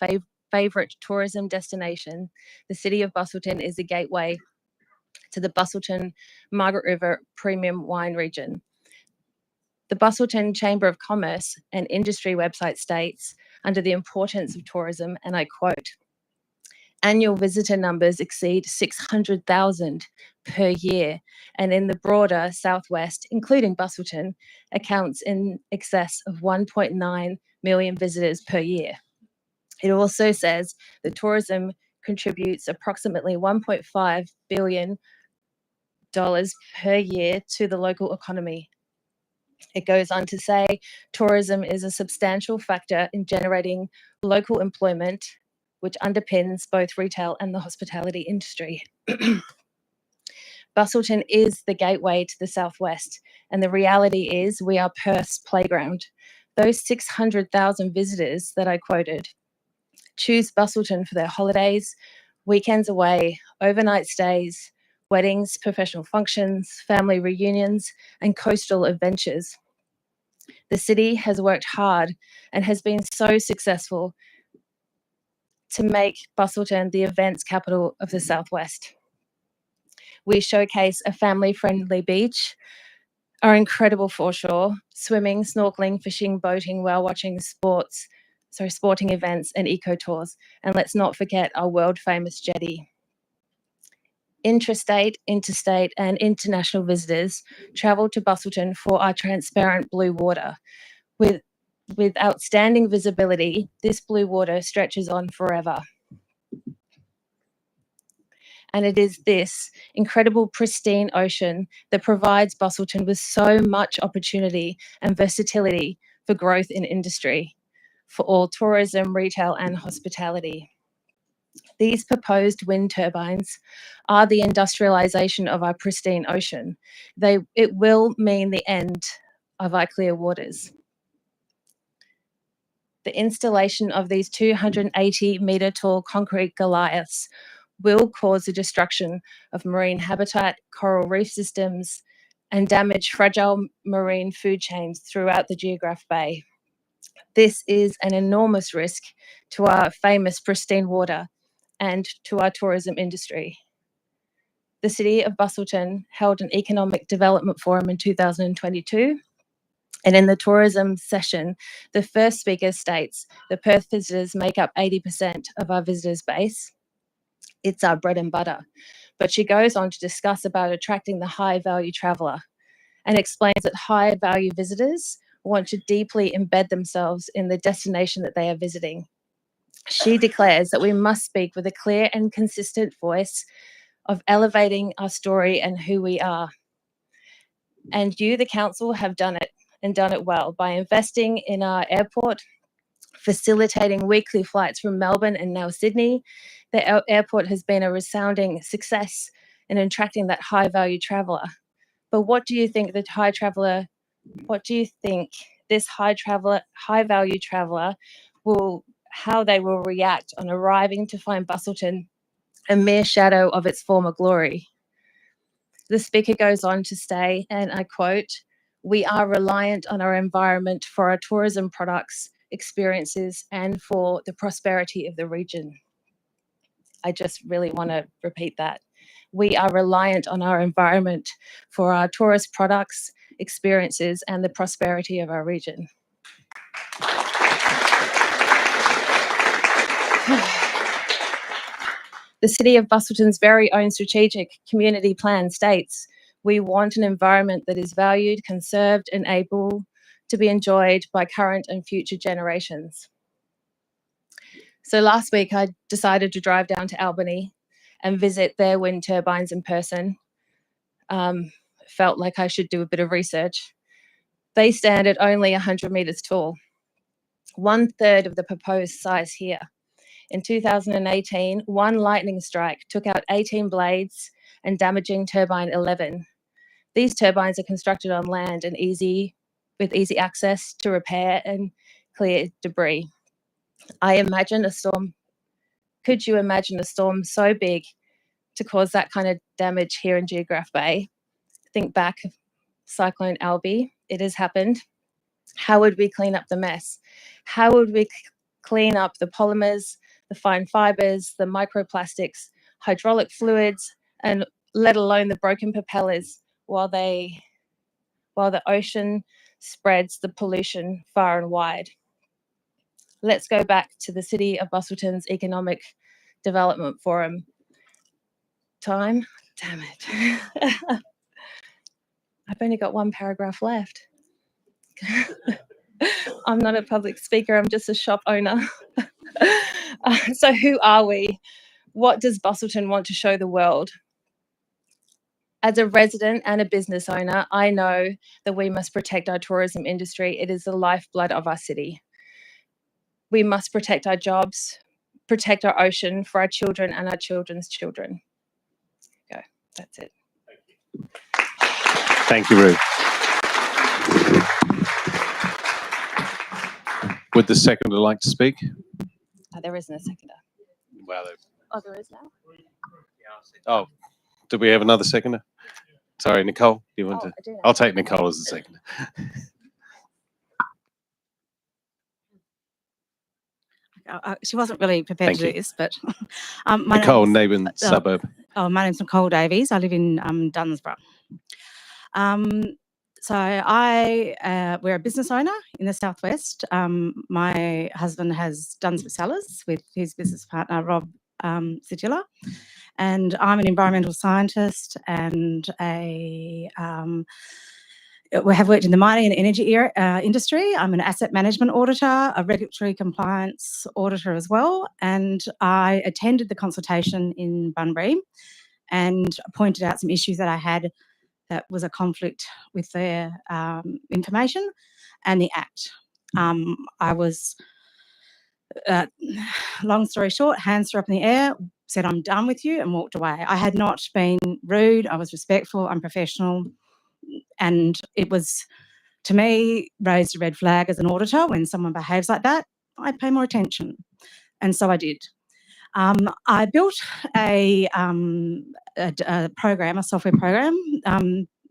favourite tourism destination, the City of Busselton is a gateway to the Busselton Margaret River Premium Wine Region. The Busselton Chamber of Commerce and Industry website states, under the importance of tourism, and I quote, annual visitor numbers exceed 600,000 per year, and in the broader southwest, including Busselton, accounts in excess of 1.9 million visitors per year. It also says that tourism contributes approximately $1.5 billion per year to the local economy. It goes on to say tourism is a substantial factor in generating local employment, which underpins both retail and the hospitality industry. Busselton is the gateway to the southwest, and the reality is we are Perth's playground. Those 600,000 visitors that I quoted choose Busselton for their holidays, weekends away, overnight stays, weddings, professional functions, family reunions, and coastal adventures. The city has worked hard and has been so successful to make Busselton the events capital of the southwest. We showcase a family-friendly beach, our incredible foreshore, swimming, snorkeling, fishing, boating, whale watching, sporting events and eco tours. And let's not forget our world-famous jetty. Intrastate, interstate and international visitors travel to Busselton for our transparent blue water. With outstanding visibility, this blue water stretches on forever. And it is this incredible pristine ocean that provides Busselton with so much opportunity and versatility for growth in industry, for all tourism, retail and hospitality. These proposed wind turbines are the industrialisation of our pristine ocean. It will mean the end of our clear waters. The installation of these 280-metre tall concrete Goliaths will cause the destruction of marine habitat, coral reef systems, and damage fragile marine food chains throughout the Geograph Bay. This is an enormous risk to our famous pristine water and to our tourism industry. The City of Busselton held an economic development forum in 2022. And in the tourism session, the first speaker states the Perth visitors make up 80% of our visitors base. It's our bread and butter. But she goes on to discuss about attracting the high value traveller and explains that high value visitors want to deeply embed themselves in the destination that they are visiting. She declares that we must speak with a clear and consistent voice of elevating our story and who we are. And you, the council, have done it and done it well by investing in our airport, facilitating weekly flights from Melbourne and now Sydney. The airport has been a resounding success in attracting that high value traveller. But what do you think this high value traveller how they will react on arriving to find Busselton a mere shadow of its former glory? The speaker goes on to say, and I quote, We are reliant on our environment for our tourism products, experiences, and for the prosperity of the region. I just really want to repeat that. We are reliant on our environment for our tourist products, experiences, and the prosperity of our region. The City of Busselton's very own strategic community plan states, we want an environment that is valued, conserved, and able to be enjoyed by current and future generations. So last week I decided to drive down to Albany and visit their wind turbines in person. Felt like I should do a bit of research. They stand at only 100 metres tall, 1/3 of the proposed size here. In 2018, one lightning strike took out 18 blades and damaging turbine 11. These turbines are constructed on land and with easy access to repair and clear debris. Could you imagine a storm so big to cause that kind of damage here in Geograph Bay? Think back, Cyclone Alby, it has happened. How would we clean up the mess? How would we clean up the polymers, the fine fibers, the microplastics, hydraulic fluids, and let alone the broken propellers while the ocean spreads the pollution far and wide? Let's go back to the City of Busselton's Economic Development Forum. Time? Damn it. I've only got one paragraph left. I'm not a public speaker, I'm just a shop owner. So who are we? What does Busselton want to show the world? As a resident and a business owner, I know that we must protect our tourism industry. It is the lifeblood of our city. We must protect our jobs, protect our ocean for our children and our children's children. Go, that's it. Thank you, Ruth. Would the seconder like to speak? There isn't a seconder. Well, Oh, there is now? oh, did we have another seconder? Sorry, Nicole, do you want to? I'll take Nicole as the seconder. She wasn't really prepared Thank to you. do this, but Nicole, neighbour suburb. my name's Nicole Davies. I live in Dunsborough. So we're a business owner in the southwest. My husband has Dunsborough Cellars with his business partner Rob Zidilla, and I'm an environmental scientist and we have worked in the mining and energy industry. I'm an asset management auditor, a regulatory compliance auditor as well, and I attended the consultation in Bunbury and pointed out some issues that I had that was a conflict with their information and the Act. I was, long story short, hands threw up in the air, said I'm done with you and walked away. I had not been rude, I was respectful, I'm professional, and it was, to me, raised a red flag as an auditor. When someone behaves like that, I'd pay more attention, and so I did. I built a program, a software program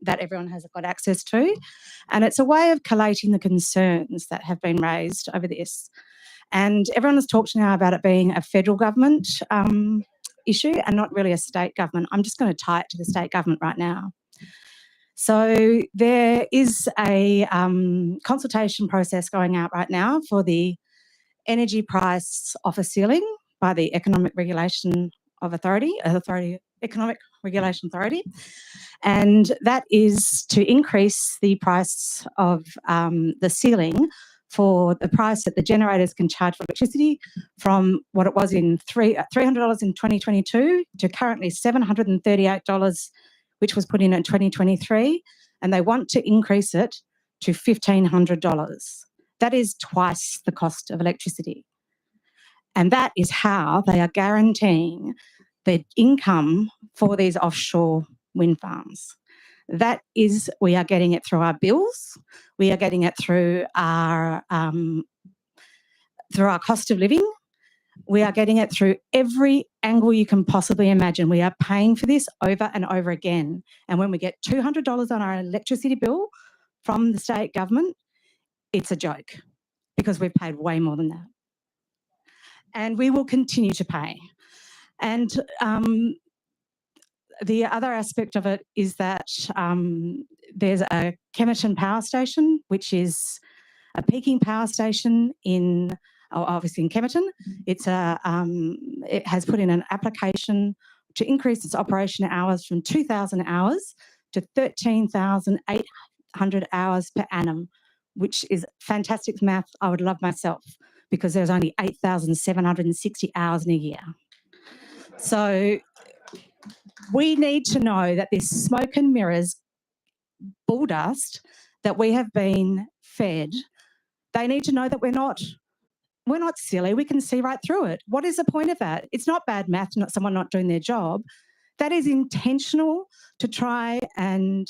that everyone has got access to, and it's a way of collating the concerns that have been raised over this. And everyone has talked now about it being a federal government issue and not really a state government. I'm just going to tie it to the state government right now. So there is a consultation process going out right now for the energy price offer ceiling by the Economic Regulation Authority, and that is to increase the price of the ceiling for the price that the generators can charge for electricity from what it was in $300 in 2022 to currently $738, which was put in 2023, and they want to increase it to $1,500. That is twice the cost of electricity. And that is how they are guaranteeing the income for these offshore wind farms. That is, we are getting it through our bills, we are getting it through our cost of living, we are getting it through every angle you can possibly imagine. We are paying for this over and over again. And when we get $200 on our electricity bill from the state government, it's a joke because we've paid way more than that. And we will continue to pay. And the other aspect of it is that there's a Kemerton power station, which is a peaking power station obviously in Kemerton. It has put in an application to increase its operation hours from 2,000 hours to 13,800 hours per annum, which is fantastic math. I would love myself because there's only 8,760 hours in a year. So we need to know that this smoke and mirrors bull dust that we have been fed, they need to know that we're not silly. We can see right through it. What is the point of that? It's not bad math, not someone not doing their job. That is intentional to try and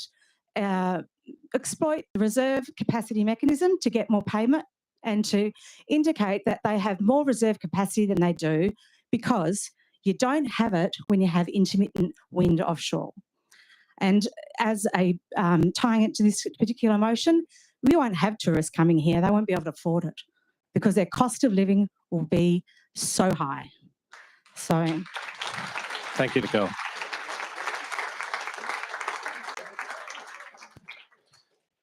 exploit the reserve capacity mechanism to get more payment and to indicate that they have more reserve capacity than they do, because you don't have it when you have intermittent wind offshore. And as tying it to this particular motion, we won't have tourists coming here. They won't be able to afford it because their cost of living will be so high. So, thank you, Nicole.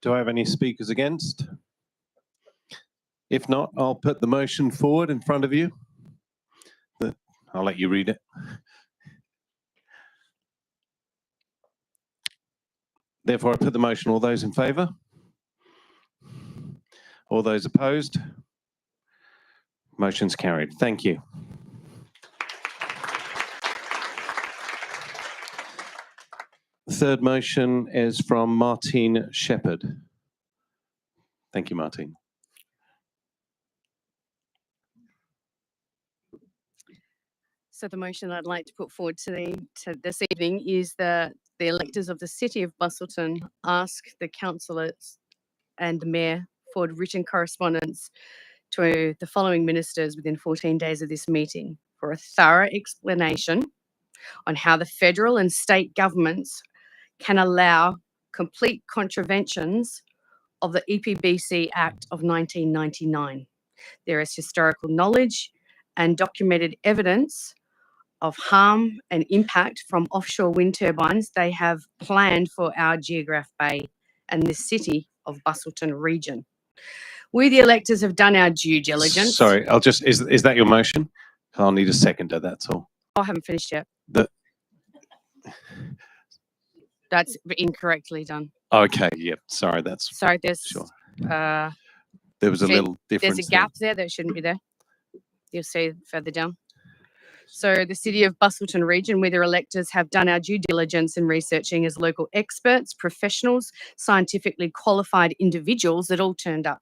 Do I have any speakers against? If not, I'll put the motion forward in front of you. I'll let you read it. Therefore, I put the motion. All those in favour? All those opposed? Motion's carried. Thank you. The third motion is from Martine Shepherd. Thank you, Martine. So the motion I'd like to put forward to this evening is that the electors of the City of Busselton ask the councillors and the mayor for written correspondence to the following ministers within 14 days of this meeting for a thorough explanation on how the federal and state governments can allow complete contraventions of the EPBC Act of 1999. There is historical knowledge and documented evidence of harm and impact from offshore wind turbines they have planned for our Geograph Bay and the City of Busselton region. We, the electors, have done our due diligence. Sorry, is that your motion? I'll need a seconder, that's all. I haven't finished yet. That's incorrectly done. Okay, yep, sorry, that's... Sorry, there's... Sure. There was a little difference. There's a gap there that shouldn't be there. You'll see further down. So the City of Busselton region, we, the electors, have done our due diligence in researching as local experts, professionals, scientifically qualified individuals that all turned up.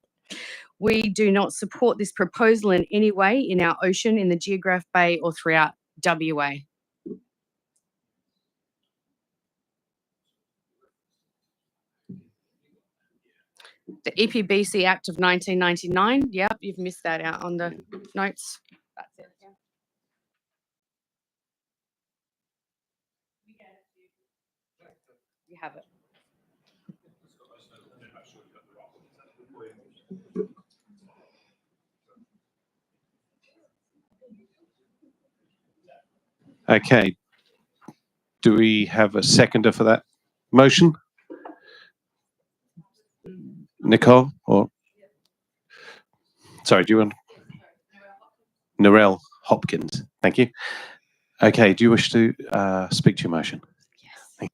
We do not support this proposal in any way in our ocean, in the Geograph Bay or throughout WA. The EPBC Act of 1999, yep, you've missed that out on the notes. That's it. Yeah. You have it. Okay. Do we have a seconder for that motion? Nicole, or... Sorry, do you want... Narelle Hopkins, thank you. Okay, do you wish to speak to your motion? Yes.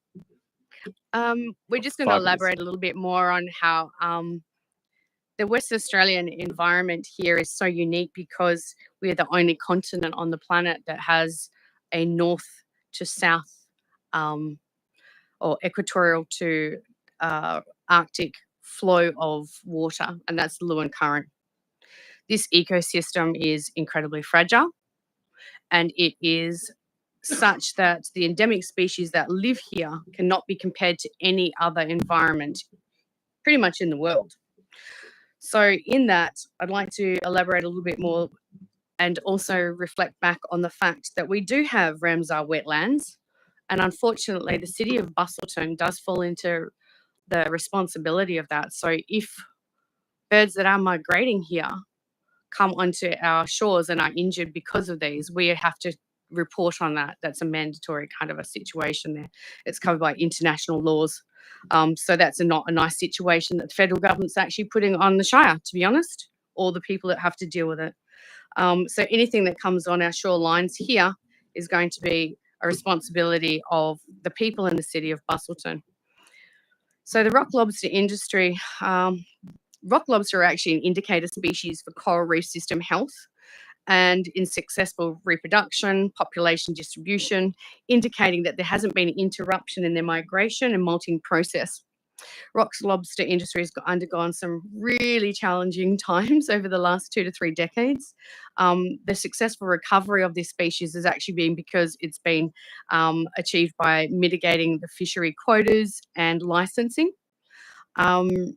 We're just going to elaborate a little bit more on how the West Australian environment here is so unique because we are the only continent on the planet that has a north to south or equatorial to Arctic flow of water, and that's the Lewin Current. This ecosystem is incredibly fragile, and it is such that the endemic species that live here cannot be compared to any other environment pretty much in the world. So in that, I'd like to elaborate a little bit more and also reflect back on the fact that we do have Ramsar wetlands, and unfortunately the City of Busselton does fall into the responsibility of that. So if birds that are migrating here come onto our shores and are injured because of these, we have to report on that. That's a mandatory kind of a situation there. It's covered by international laws. So that's not a nice situation that the federal government's actually putting on the Shire, to be honest, or the people that have to deal with it. So anything that comes on our shorelines here is going to be a responsibility of the people in the city of Busselton. So the rock lobster industry, rock lobster are actually an indicator species for coral reef system health and in successful reproduction, population distribution, indicating that there hasn't been an interruption in their migration and molting process. Rock lobster industry has undergone some really challenging times over the last 2 to 3 decades. The successful recovery of this species has actually been because it's been achieved by mitigating the fishery quotas and licensing.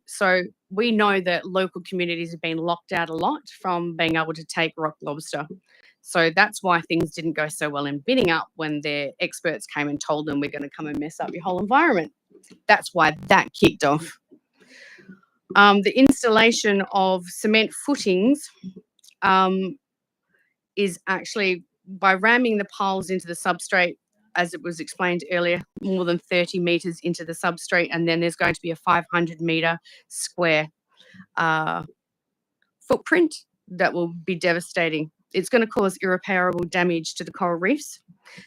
So we know that local communities have been locked out a lot from being able to take rock lobster. So that's why things didn't go so well in bidding up when their experts came and told them we're going to come and mess up your whole environment. That's why that kicked off. The installation of cement footings is actually by ramming the piles into the substrate, as it was explained earlier, more than 30 metres into the substrate, and then there's going to be a 500-metre square footprint that will be devastating. It's going to cause irreparable damage to the coral reefs.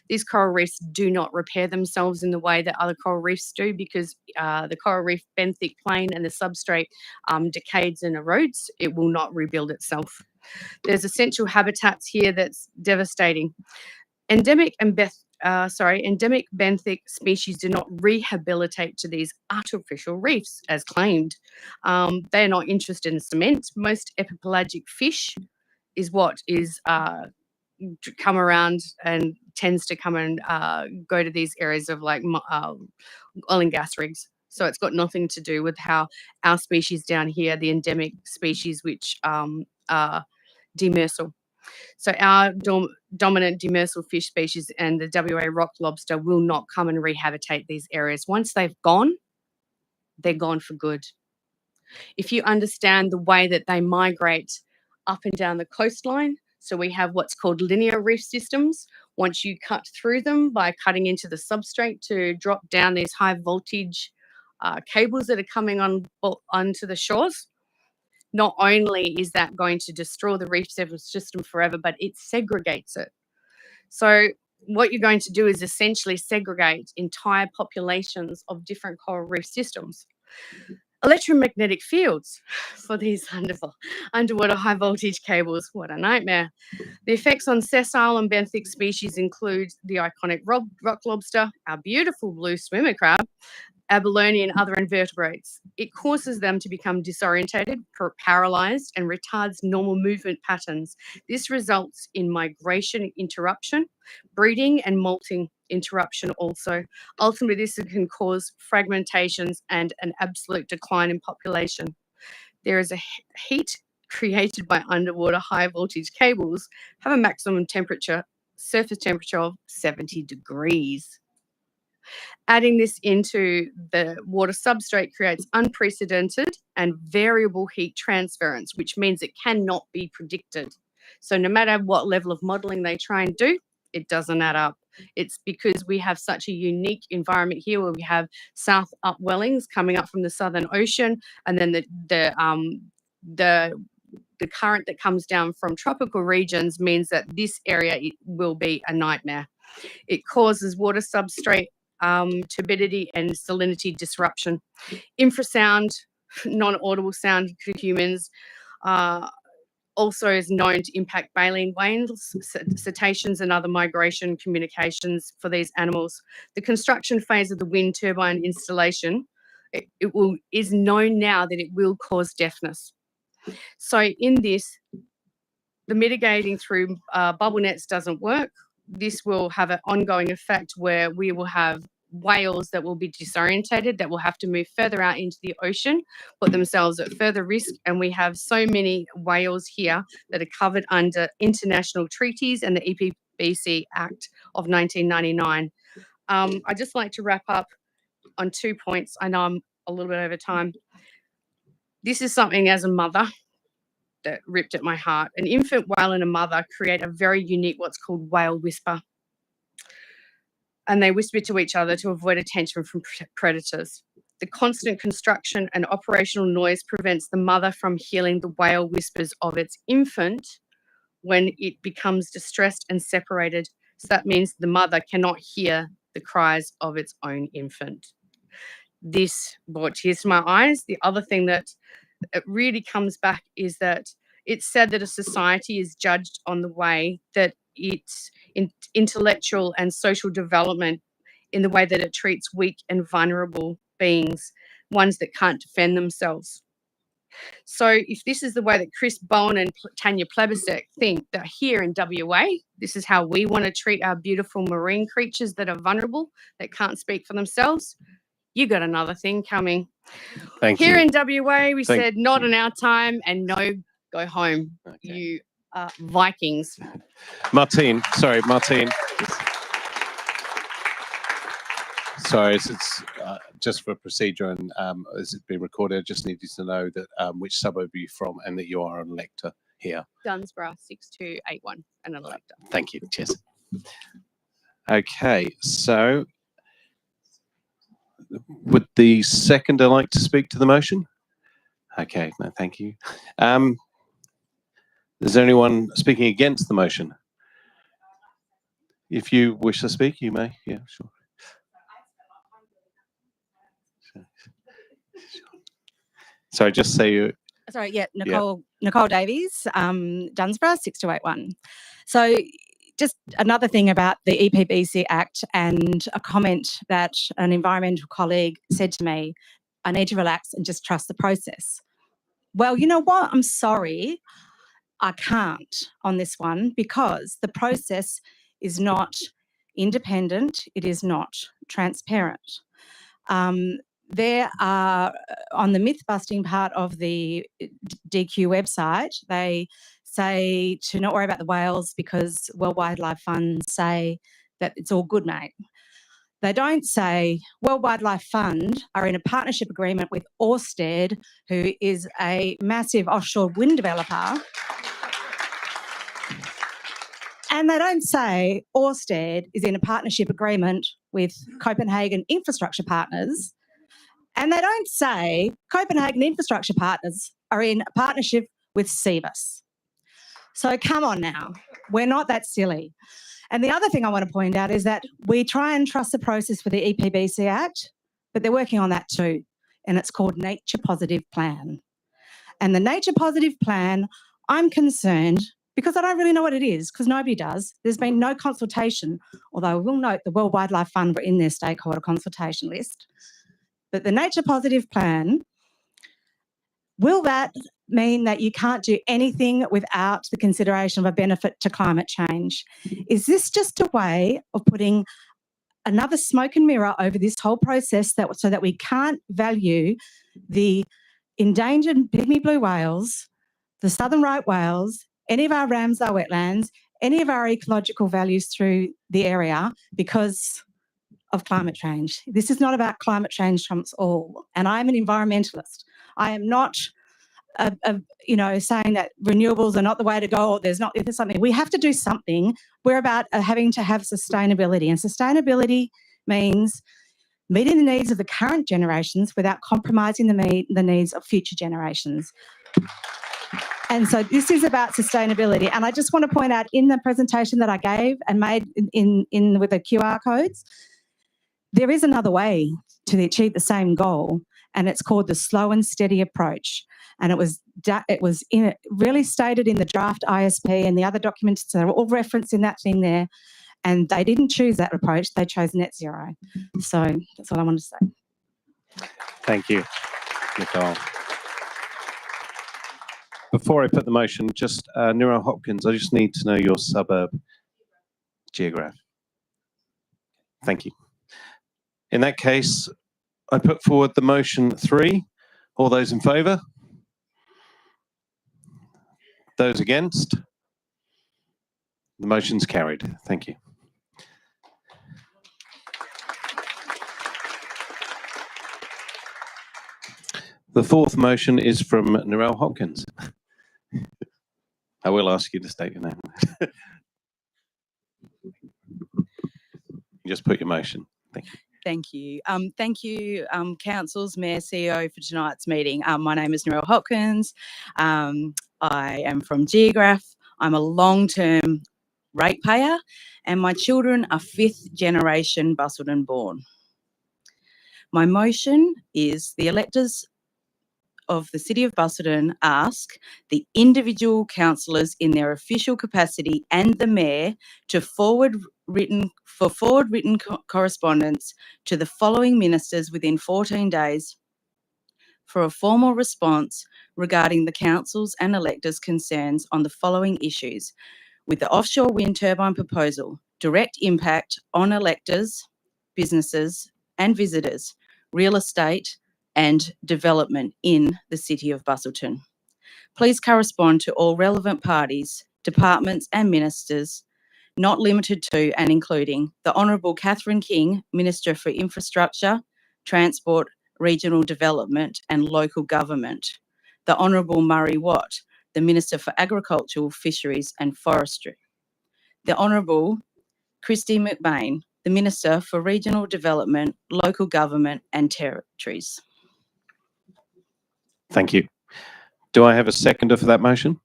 These coral reefs do not repair themselves in the way that other coral reefs do because the coral reef benthic plane and the substrate decays and erodes. It will not rebuild itself. There's essential habitats here that's devastating. Endemic benthic species do not rehabilitate to these artificial reefs as claimed. They're not interested in cement. Most epipelagic fish is what is come around and tends to come and go to these areas of like oil and gas rigs. So it's got nothing to do with how our species down here, the endemic species, which are demersal. So our dominant demersal fish species and the WA rock lobster will not come and rehabilitate these areas. Once they've gone, they're gone for good. If you understand the way that they migrate up and down the coastline, so we have what's called linear reef systems. Once you cut through them by cutting into the substrate to drop down these high voltage cables that are coming onto the shores, not only is that going to destroy the reef system forever, but it segregates it. So what you're going to do is essentially segregate entire populations of different coral reef systems. Electromagnetic fields for these underwater high voltage cables, what a nightmare. The effects on sessile and benthic species include the iconic rock lobster, our beautiful blue swimmer crab, abalone and other invertebrates. It causes them to become disorientated, paralyzed, and retards normal movement patterns. This results in migration interruption, breeding and molting interruption also. Ultimately, this can cause fragmentations and an absolute decline in population. There is a heat created by underwater high voltage cables have a maximum temperature, surface temperature of 70 degrees. Adding this into the water substrate creates unprecedented and variable heat transference, which means it cannot be predicted. So no matter what level of modelling they try and do, it doesn't add up. It's because we have such a unique environment here where we have south upwellings coming up from the Southern Ocean, and then the current that comes down from tropical regions means that this area will be a nightmare. It causes water substrate turbidity and salinity disruption. Infrasound, non-audible sound to humans, also is known to impact baleen whales, cetaceans, and other migration communications for these animals. The construction phase of the wind turbine installation, is known now that it will cause deafness. So in this, the mitigating through bubble nets doesn't work. This will have an ongoing effect where we will have whales that will be disorientated, that will have to move further out into the ocean, put themselves at further risk. And we have so many whales here that are covered under international treaties and the EPBC Act of 1999. I'd just like to wrap up on 2 points. I know I'm a little bit over time. This is something as a mother that ripped at my heart. An infant whale and a mother create a very unique what's called whale whisper. And they whisper to each other to avoid attention from predators. The constant construction and operational noise prevents the mother from hearing the whale whispers of its infant when it becomes distressed and separated. So that means the mother cannot hear the cries of its own infant. This brought tears to my eyes. The other thing that it really comes back is that it's said that a society is judged on the way that its intellectual and social development, in the way that it treats weak and vulnerable beings, ones that can't defend themselves. So if this is the way that Chris Bowen and Tanya Plebisek think that here in WA, this is how we want to treat our beautiful marine creatures that are vulnerable, that can't speak for themselves, you got another thing coming. Thank Here you. in WA, we Thank- said not in our time and no, go home. Okay. You Vikings. Martine. Sorry. It's just for procedure and as it's been recorded, I just needed to know that which suburb you're from and that you are an elector here. Dunsborough 6281 and an elector. Thank you. Cheers. Okay, so would the seconder like to speak to the motion? Okay, no, thank you. Is there anyone speaking against the motion? If you wish to speak, you may. Yeah, sure. Sorry, just say you. Sorry, yeah, Nicole Davies, Dunsborough 6281. So just another thing about the EPBC Act and a comment that an environmental colleague said to me, I need to relax and just trust the process. Well, you know what? I'm sorry, I can't on this one because the process is not independent, it is not transparent. There are, on the myth-busting part of the DQ website, they say to not worry about the whales because World Wildlife Fund say that it's all good, mate. They don't say World Wildlife Fund are in a partnership agreement with Ørsted, who is a massive offshore wind developer. And they don't say Ørsted is in a partnership agreement with Copenhagen Infrastructure Partners. And they don't say Copenhagen Infrastructure Partners are in a partnership with Cebus. So come on now, we're not that silly. And the other thing I want to point out is that we try and trust the process for the EPBC Act, but they're working on that too. And it's called Nature Positive Plan. And the Nature Positive Plan, I'm concerned because I don't really know what it is, because nobody does. There's been no consultation, although I will note the World Wildlife Fund were in their stakeholder consultation list. But the Nature Positive Plan, will that mean that you can't do anything without the consideration of a benefit to climate change? Is this just a way of putting another smoke and mirror over this whole process so that we can't value the endangered pygmy blue whales, the southern right whales, any of our Ramsar wetlands, any of our ecological values through the area because of climate change? This is not about climate change trumps all. And I'm an environmentalist. I am not, saying that renewables are not the way to go or there's something. We have to do something. We're about having to have sustainability. And sustainability means meeting the needs of the current generations without compromising the needs of future generations. And so this is about sustainability. And I just want to point out in the presentation that I gave and made in with the QR codes, there is another way to achieve the same goal, and it's called the slow and steady approach. And it was really stated in the draft ISP and the other documents that are all referenced in that thing there. And they didn't choose that approach; they chose net zero. So that's all I wanted to say. Thank you, Nicole. Before I put the motion, just Nero Hopkins, I just need to know your suburb geograph. Thank you. In that case, I put forward the motion 3. All those in favour? Those against? The motion's carried. Thank you. The fourth motion is from Narelle Hopkins. I will ask you to state your name. Just put your motion. Thank you. Thank you, councils, mayor, CEO for tonight's meeting. My name is Narelle Hopkins. I am from Geograph. I'm a long-term ratepayer, and my children are fifth generation Busselton born. My motion is the electors of the City of Busselton ask the individual councillors in their official capacity and the mayor to forward written correspondence to the following ministers within 14 days for a formal response regarding the council's and electors' concerns on the following issues: with the offshore wind turbine proposal, direct impact on electors, businesses and visitors, real estate and development in the City of Busselton. Please correspond to all relevant parties, departments and ministers, not limited to and including the Honourable Catherine King, Minister for Infrastructure, Transport, Regional Development and Local Government, the Honourable Murray Watt, the Minister for Agriculture, Fisheries and Forestry, the Honourable Christy McBain, the Minister for Regional Development, Local Government and Territories. Thank you. Do I have a seconder for that motion?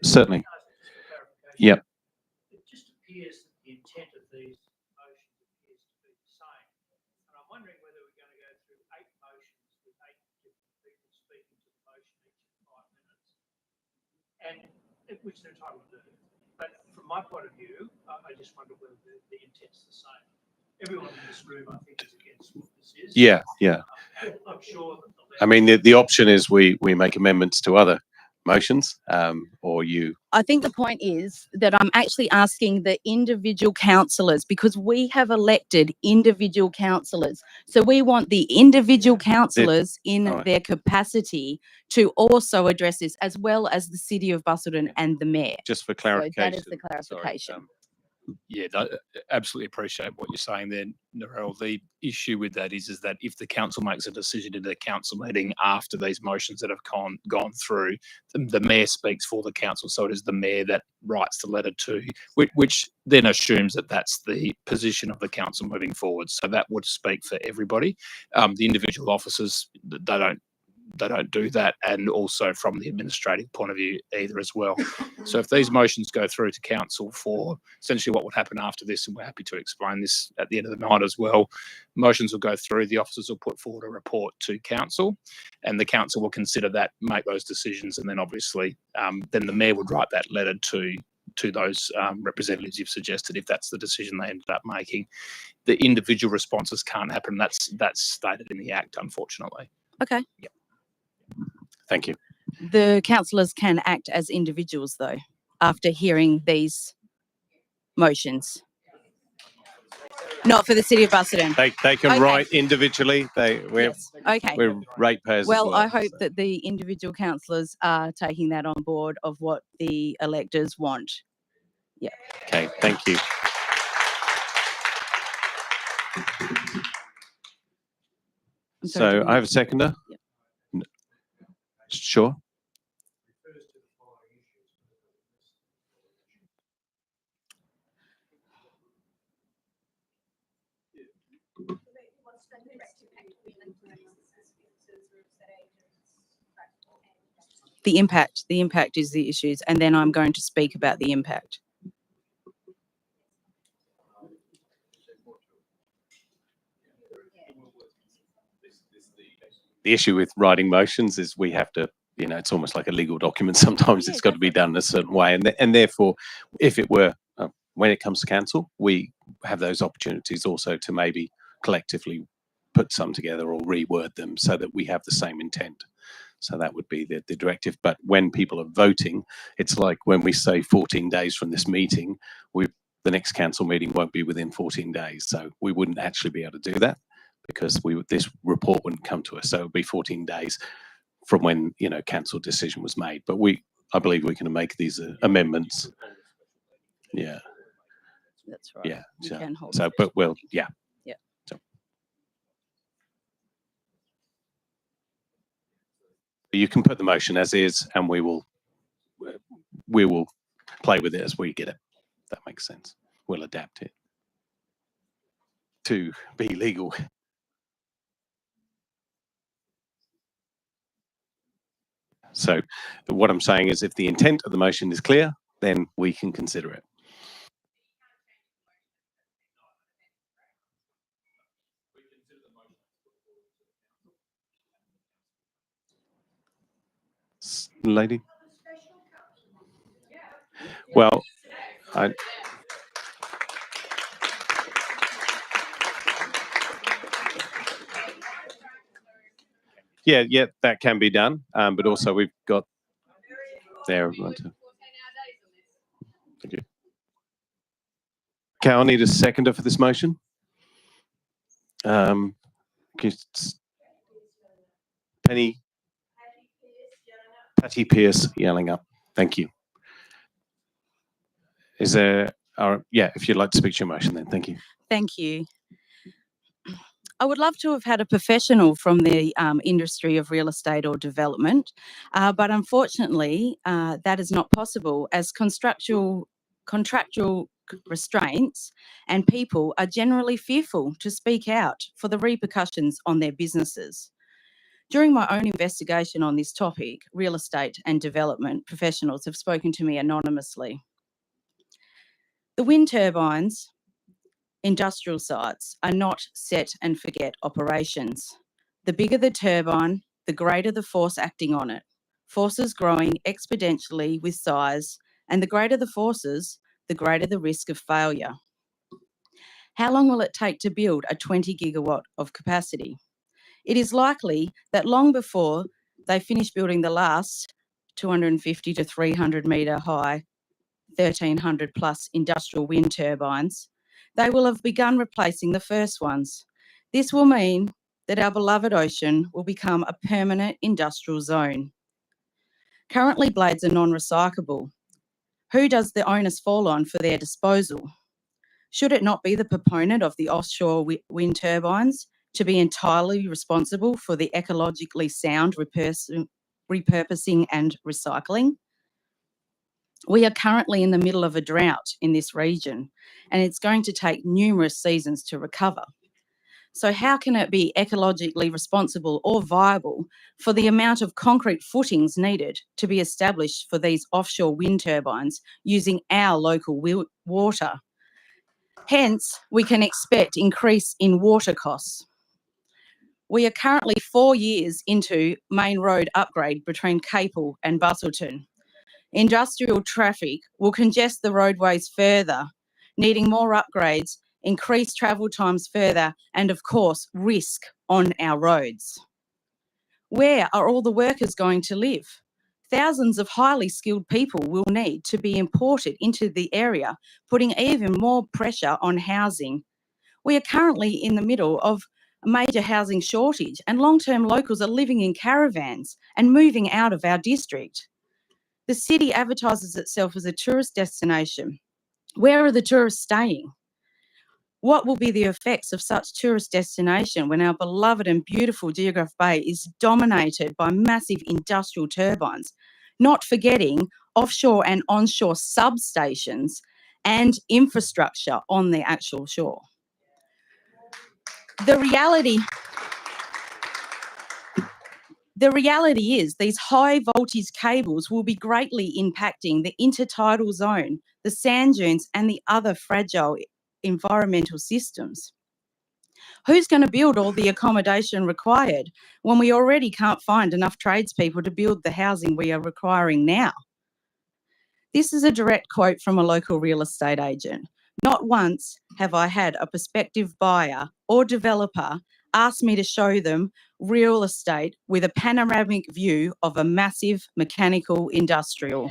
Certainly. Yep. It just appears that the intent of these motions appears to be the same. And I'm wondering whether we're going to go through 8 motions with 8 different people speaking to the motion each in 5 minutes, and which they're entitled to do. But from my point of view, I just wonder whether the intent's the same. Everyone in this room, I think, is against what this is. Yeah, yeah. I'm sure that I mean, the option is we make amendments to other motions, or you. I think the point is that I'm actually asking the individual councillors, because we have elected individual councillors. So we want the individual councillors in their capacity to also address this, as well as the City of Busselton and the mayor. Just for So clarification. that is the clarification. Yeah, I absolutely appreciate what you're saying there, Narelle. The issue with that is that if the council makes a decision in the council meeting after these motions that have gone through, the mayor speaks for the council. So it is the mayor that writes the letter to, which then assumes that that's the position of the council moving forward. So that would speak for everybody. The individual officers, they don't do that, and also from the administrative point of view either as well. So if these motions go through to council for essentially what would happen after this, and we're happy to explain this at the end of the night as well, motions will go through, the officers will put forward a report to council, and the council will consider that, make those decisions, and then obviously then the mayor would write that letter to those representatives you've suggested, if that's the decision they ended up making. The individual responses can't happen. That's stated in the Act, unfortunately. Okay. Yep. Thank you. The councillors can act as individuals, though, after hearing these motions. Not for the City of Busselton. They can Okay. write individually. We're ratepayers Well, as well. I hope that the individual councillors are taking that on board of what the electors want. Yeah. Okay, thank you. So I have a seconder. Yep. Sure. The impact is the issues, and then I'm going to speak about the impact. The issue with writing motions is we have to, it's almost like a legal document. Sometimes it's got to be done in a certain way. And therefore, if it were, when it comes to council, we have those opportunities also to maybe collectively put some together or reword them so that we have the same intent. So that would be the directive. But when people are voting, it's like when we say 14 days from this meeting, the next council meeting won't be within 14 days. So we wouldn't actually be able to do that, because this report wouldn't come to us. So it would be 14 days from when, council decision was made. But I believe we can make these amendments. Yeah. That's right. Yeah. You can hold So, it. but well, yeah. Yeah. So. you can put the motion as is, and we will play with it as we get it. That makes sense. We'll adapt it to be legal. So what I'm saying is, if the intent of the motion is clear, then we can consider it. Lady? Well, yeah, that can be done. But also we've got there. Thank you. Okay, I'll need a seconder for this motion. Patty Pierce yelling up. Thank you. Is there, yeah, if you'd like to speak to your motion then, thank you. Thank you. I would love to have had a professional from the industry of real estate or development, but unfortunately that is not possible, as contractual restraints and people are generally fearful to speak out for the repercussions on their businesses. During my own investigation on this topic, real estate and development professionals have spoken to me anonymously. The wind turbines, industrial sites are not set and forget operations. The bigger the turbine, the greater the force acting on it. Forces growing exponentially with size, and the greater the forces, the greater the risk of failure. How long will it take to build a 20 gigawatt of capacity? It is likely that long before they finish building the last 250 to 300 metre high, 1,300 plus industrial wind turbines, they will have begun replacing the first ones. This will mean that our beloved ocean will become a permanent industrial zone. Currently, blades are non-recyclable. Who does the onus fall on for their disposal? Should it not be the proponent of the offshore wind turbines to be entirely responsible for the ecologically sound repurposing and recycling? We are currently in the middle of a drought in this region, and it's going to take numerous seasons to recover. So how can it be ecologically responsible or viable for the amount of concrete footings needed to be established for these offshore wind turbines using our local water? Hence, we can expect increase in water costs. We are currently 4 years into main road upgrade between Capel and Busselton. Industrial traffic will congest the roadways further, needing more upgrades, increase travel times further, and of course, risk on our roads. Where are all the workers going to live? Thousands of highly skilled people will need to be imported into the area, putting even more pressure on housing. We are currently in the middle of a major housing shortage, and long-term locals are living in caravans and moving out of our district. The city advertises itself as a tourist destination. Where are the tourists staying? What will be the effects of such tourist destination when our beloved and beautiful Geograph Bay is dominated by massive industrial turbines, not forgetting offshore and onshore substations and infrastructure on the actual shore? The reality is these high voltage cables will be greatly impacting the intertidal zone, the sand dunes, and the other fragile environmental systems. Who's going to build all the accommodation required when we already can't find enough tradespeople to build the housing we are requiring now? This is a direct quote from a local real estate agent. Not once have I had a prospective buyer or developer ask me to show them real estate with a panoramic view of a massive mechanical industrial.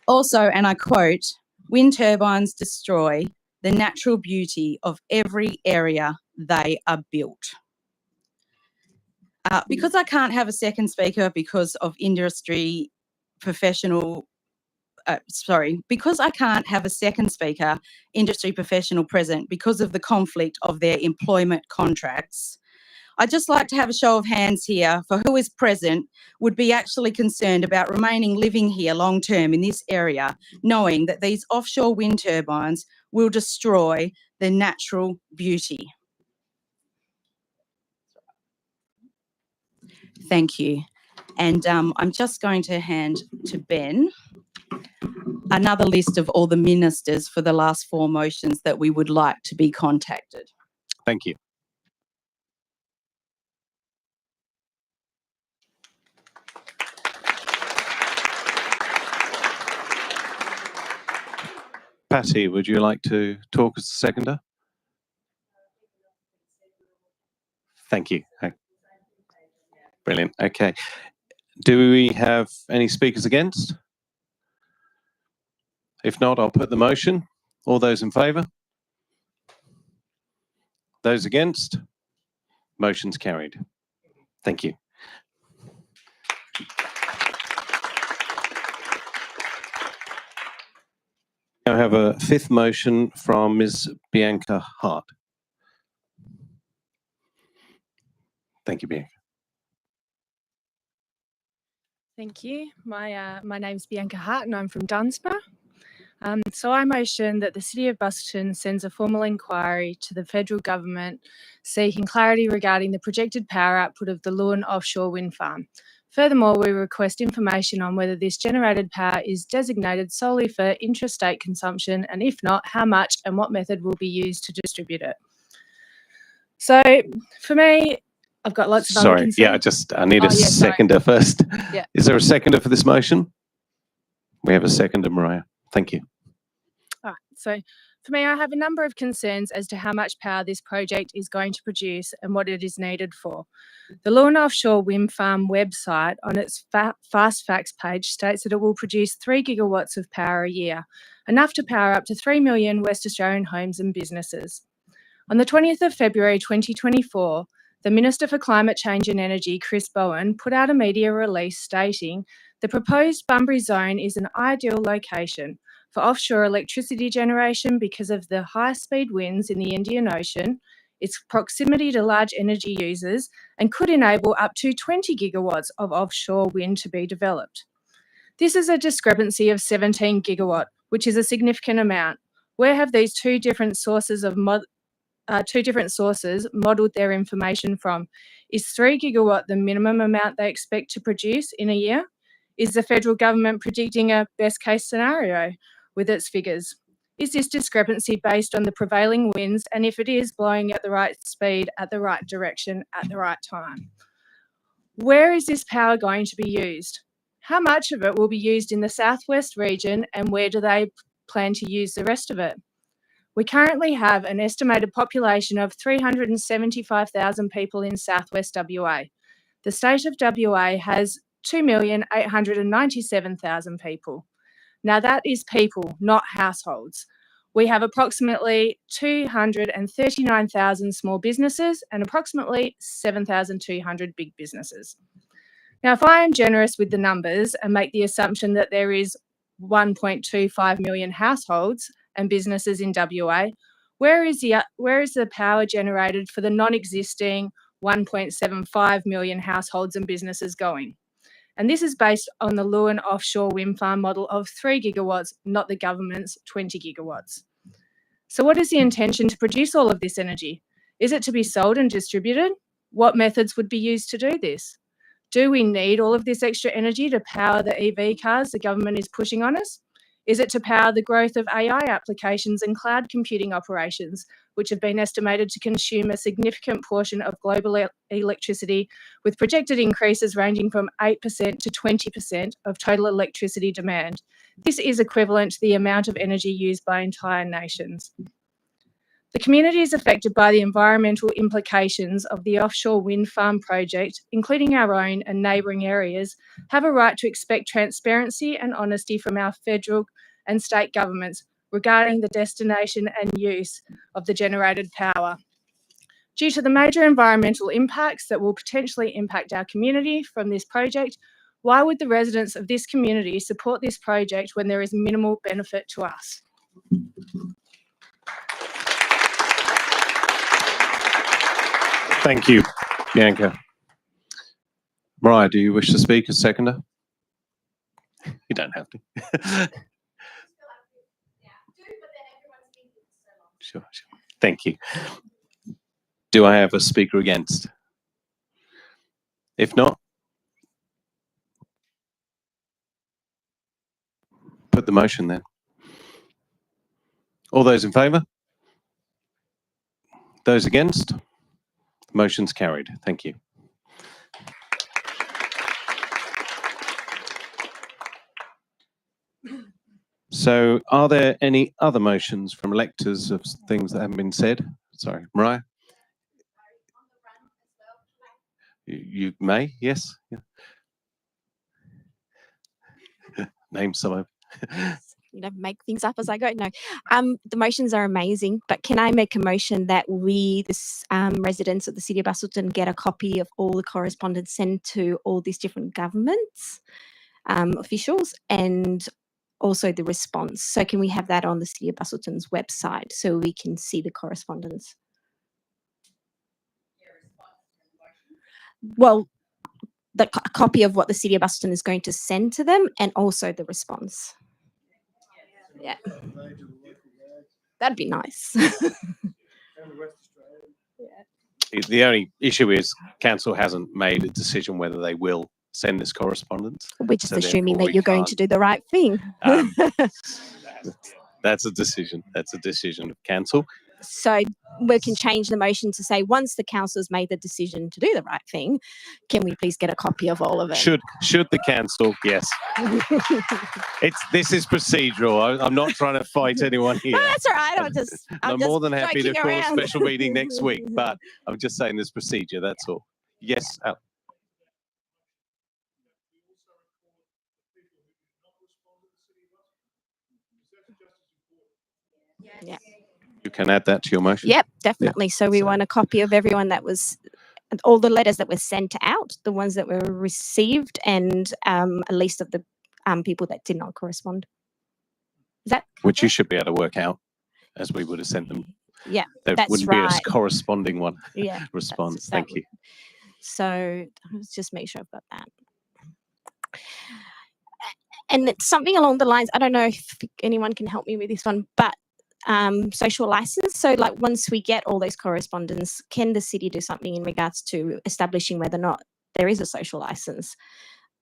Also, and I quote, wind turbines destroy the natural beauty of every area they are built. Because I can't have a second speaker because of industry professional because I can't have a second speaker, industry professional present because of the conflict of their employment contracts, I'd just like to have a show of hands here for who is present would be actually concerned about remaining living here long term in this area, knowing that these offshore wind turbines will destroy the natural beauty. Thank you. And I'm just going to hand to Ben another list of all the ministers for the last 4 motions that we would like to be contacted. Thank you. Patty, would you like to talk as a seconder? Thank you. Brilliant. Okay. Do we have any speakers against? If not, I'll put the motion. All those in favour? Those against? Motion's carried. Thank you. I have a 5th motion from Ms. Bianca Hart. Thank you, Bianca. Thank you. My name's Bianca Hart and I'm from Dunsborough. So I motion that the City of Busselton sends a formal inquiry to the federal government seeking clarity regarding the projected power output of the Lune offshore wind farm. Furthermore, we request information on whether this generated power is designated solely for intrastate consumption, and if not, how much and what method will be used to distribute it. So for me, I've got lots of other Sorry, concerns. I need a seconder first. Yeah. Is there a seconder for this motion? We have a seconder, Mariah. Thank you. All right, so for me, I have a number of concerns as to how much power this project is going to produce and what it is needed for. The Lune Offshore Wind Farm website on its Fast Facts page states that it will produce 3 gigawatts of power a year, enough to power up to 3 million West Australian homes and businesses. On the 20th of February 2024, the Minister for Climate Change and Energy, Chris Bowen, put out a media release stating the proposed Bunbury zone is an ideal location for offshore electricity generation because of the high-speed winds in the Indian Ocean, its proximity to large energy users, and could enable up to 20 gigawatts of offshore wind to be developed. This is a discrepancy of 17 gigawatt, which is a significant amount. Where have these two different sources modelled their information from? Is 3 gigawatt the minimum amount they expect to produce in a year? Is the federal government predicting a best case scenario with its figures? Is this discrepancy based on the prevailing winds, and if it is, blowing at the right speed, at the right direction, at the right time? Where is this power going to be used? How much of it will be used in the southwest region, and where do they plan to use the rest of it? We currently have an estimated population of 375,000 people in southwest WA. The state of WA has 2,897,000 people. Now that is people, not households. We have approximately 239,000 small businesses and approximately 7,200 big businesses. Now, if I am generous with the numbers and make the assumption that there is 1.25 million households and businesses in WA, where is the power generated for the non-existing 1.75 million households and businesses going? And this is based on the Lune offshore wind farm model of 3 gigawatts, not the government's 20 gigawatts. So what is the intention to produce all of this energy? Is it to be sold and distributed? What methods would be used to do this? Do we need all of this extra energy to power the EV cars the government is pushing on us? Is it to power the growth of AI applications and cloud computing operations, which have been estimated to consume a significant portion of global electricity, with projected increases ranging from 8% to 20% of total electricity demand? This is equivalent to the amount of energy used by entire nations. The communities affected by the environmental implications of the offshore wind farm project, including our own and neighbouring areas, have a right to expect transparency and honesty from our federal and state governments regarding the destination and use of the generated power. Due to the major environmental impacts that will potentially impact our community from this project, Why would the residents of this community support this project when there is minimal benefit to us? Thank you, Bianca. Mariah, do you wish to speak as seconder? You don't have to. Sure. Thank you. Do I have a speaker against? If not, put the motion then. All those in favour? Those against? Motion's carried. Thank you. So are there any other motions from electors of things that haven't been said? Sorry, Mariah? You may, yes. Yeah. Name some of Make things up as I go. No, the motions are amazing, but can I make a motion that we, residents of the City of Busselton, get a copy of all the correspondence sent to all these different governments officials and also the response? So can we have that on the City of Busselton's website so we can see the correspondence? Well, the copy of what the City of Busselton is going to send to them and also the response. Yeah, that'd be nice. The only issue is council hasn't made a decision whether they will send this correspondence. We're just So assuming therefore that you're going to do the right thing. That's a decision. That's a decision of council. So we can change the motion to say, once the council's made the decision to do the right thing, can we please get a copy of all of it? Should the council? Yes. This is procedural. I'm not trying to fight anyone here. No, that's all right. I'm I'm just more than happy to joking call a around. special meeting next week, but I'm just saying this procedure. That's all. Yes. Al. Yeah. You can add that to your motion. Yep, definitely. So we want a copy of everyone that was, all the letters that were sent out, the ones that were received, and a list of the people that did not correspond. Is that Which you should be able to work out, as we would have sent them. Yeah, There that's wouldn't right. be a corresponding one. Yeah, response. that Thank you. So let's just make sure I've got that. And it's something along the lines, I don't know if anyone can help me with this one, but social license. So like once we get all those correspondence, can the city do something in regards to establishing whether or not there is a social license?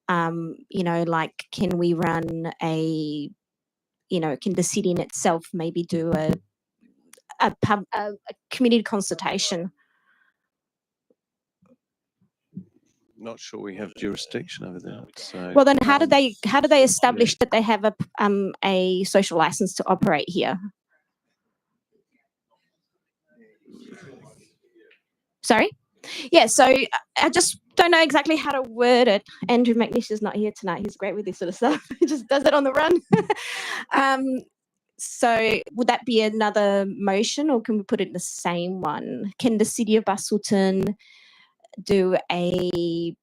Like can we run a, can the city in itself maybe do a community consultation? Not sure we have jurisdiction over that. So, Well, then how do they establish that they have a social license to operate here? Sorry? Yeah, so I just don't know exactly how to word it. Andrew McNish is not here tonight. He's great with this sort of stuff. He just does it on the run. So would that be another motion, or can we put it in the same one? Can the City of Busselton do and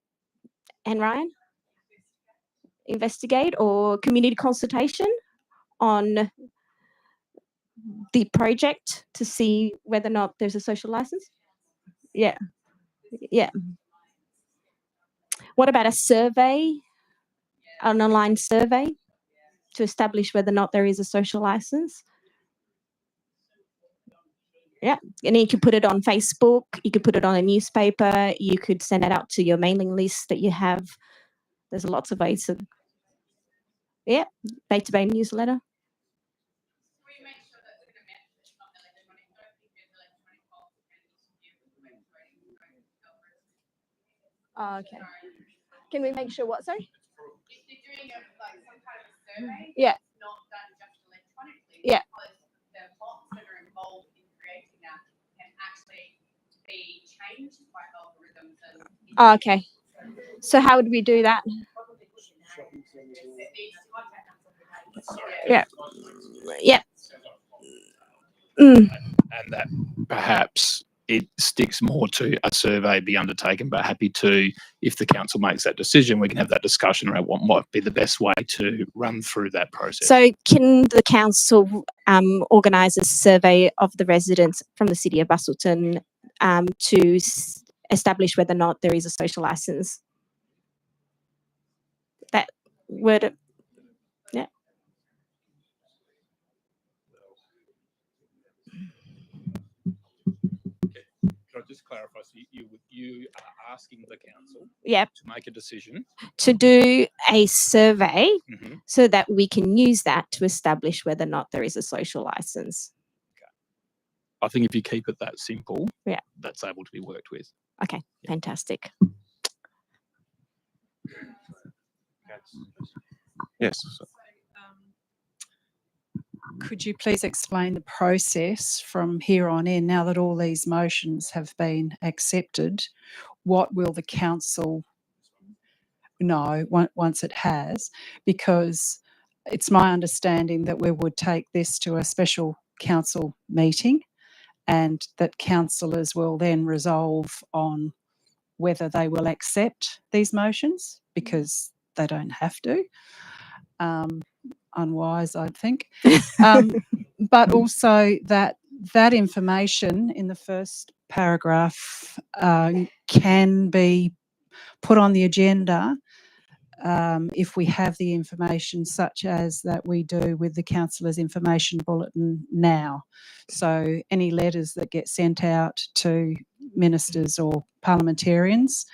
Ryan? Investigate or community consultation on the project to see whether or not there's a social license? Yeah. Yeah. What about a survey, an online survey to establish whether or not there is a social license? Yeah, and you could put it on Facebook, you could put it on a newspaper, you could send it out to your mailing list that you have. There's lots of ways of, yeah, Bay-to-Bay newsletter. Oh, okay. Can we make sure what, sorry? Yeah. Yeah. Oh, okay. So how would we do that? Yeah. Yeah. And that perhaps it sticks more to a survey be undertaken, but happy to, if the council makes that decision, we can have that discussion around what might be the best way to run through that process. So can the council organise a survey of the residents from the City of Busselton to establish whether or not there is a social licence? That would, yeah. Can I just clarify? So you are asking the council Yep. to make a decision? To do a survey Mhm. so that we can use that to establish whether or not there is a social licence. I think if you keep it that simple, Yeah. that's able to be worked with. Okay, fantastic. Yes. Could you please explain the process from here on in, now that all these motions have been accepted? What will the council know once it has? Because it's my understanding that we would take this to a special council meeting and that councillors will then resolve on whether they will accept these motions, because they don't have to. Unwise, I think. But also that information in the first paragraph can be put on the agenda if we have the information, such as that we do with the councillors' information bulletin now. So any letters that get sent out to ministers or parliamentarians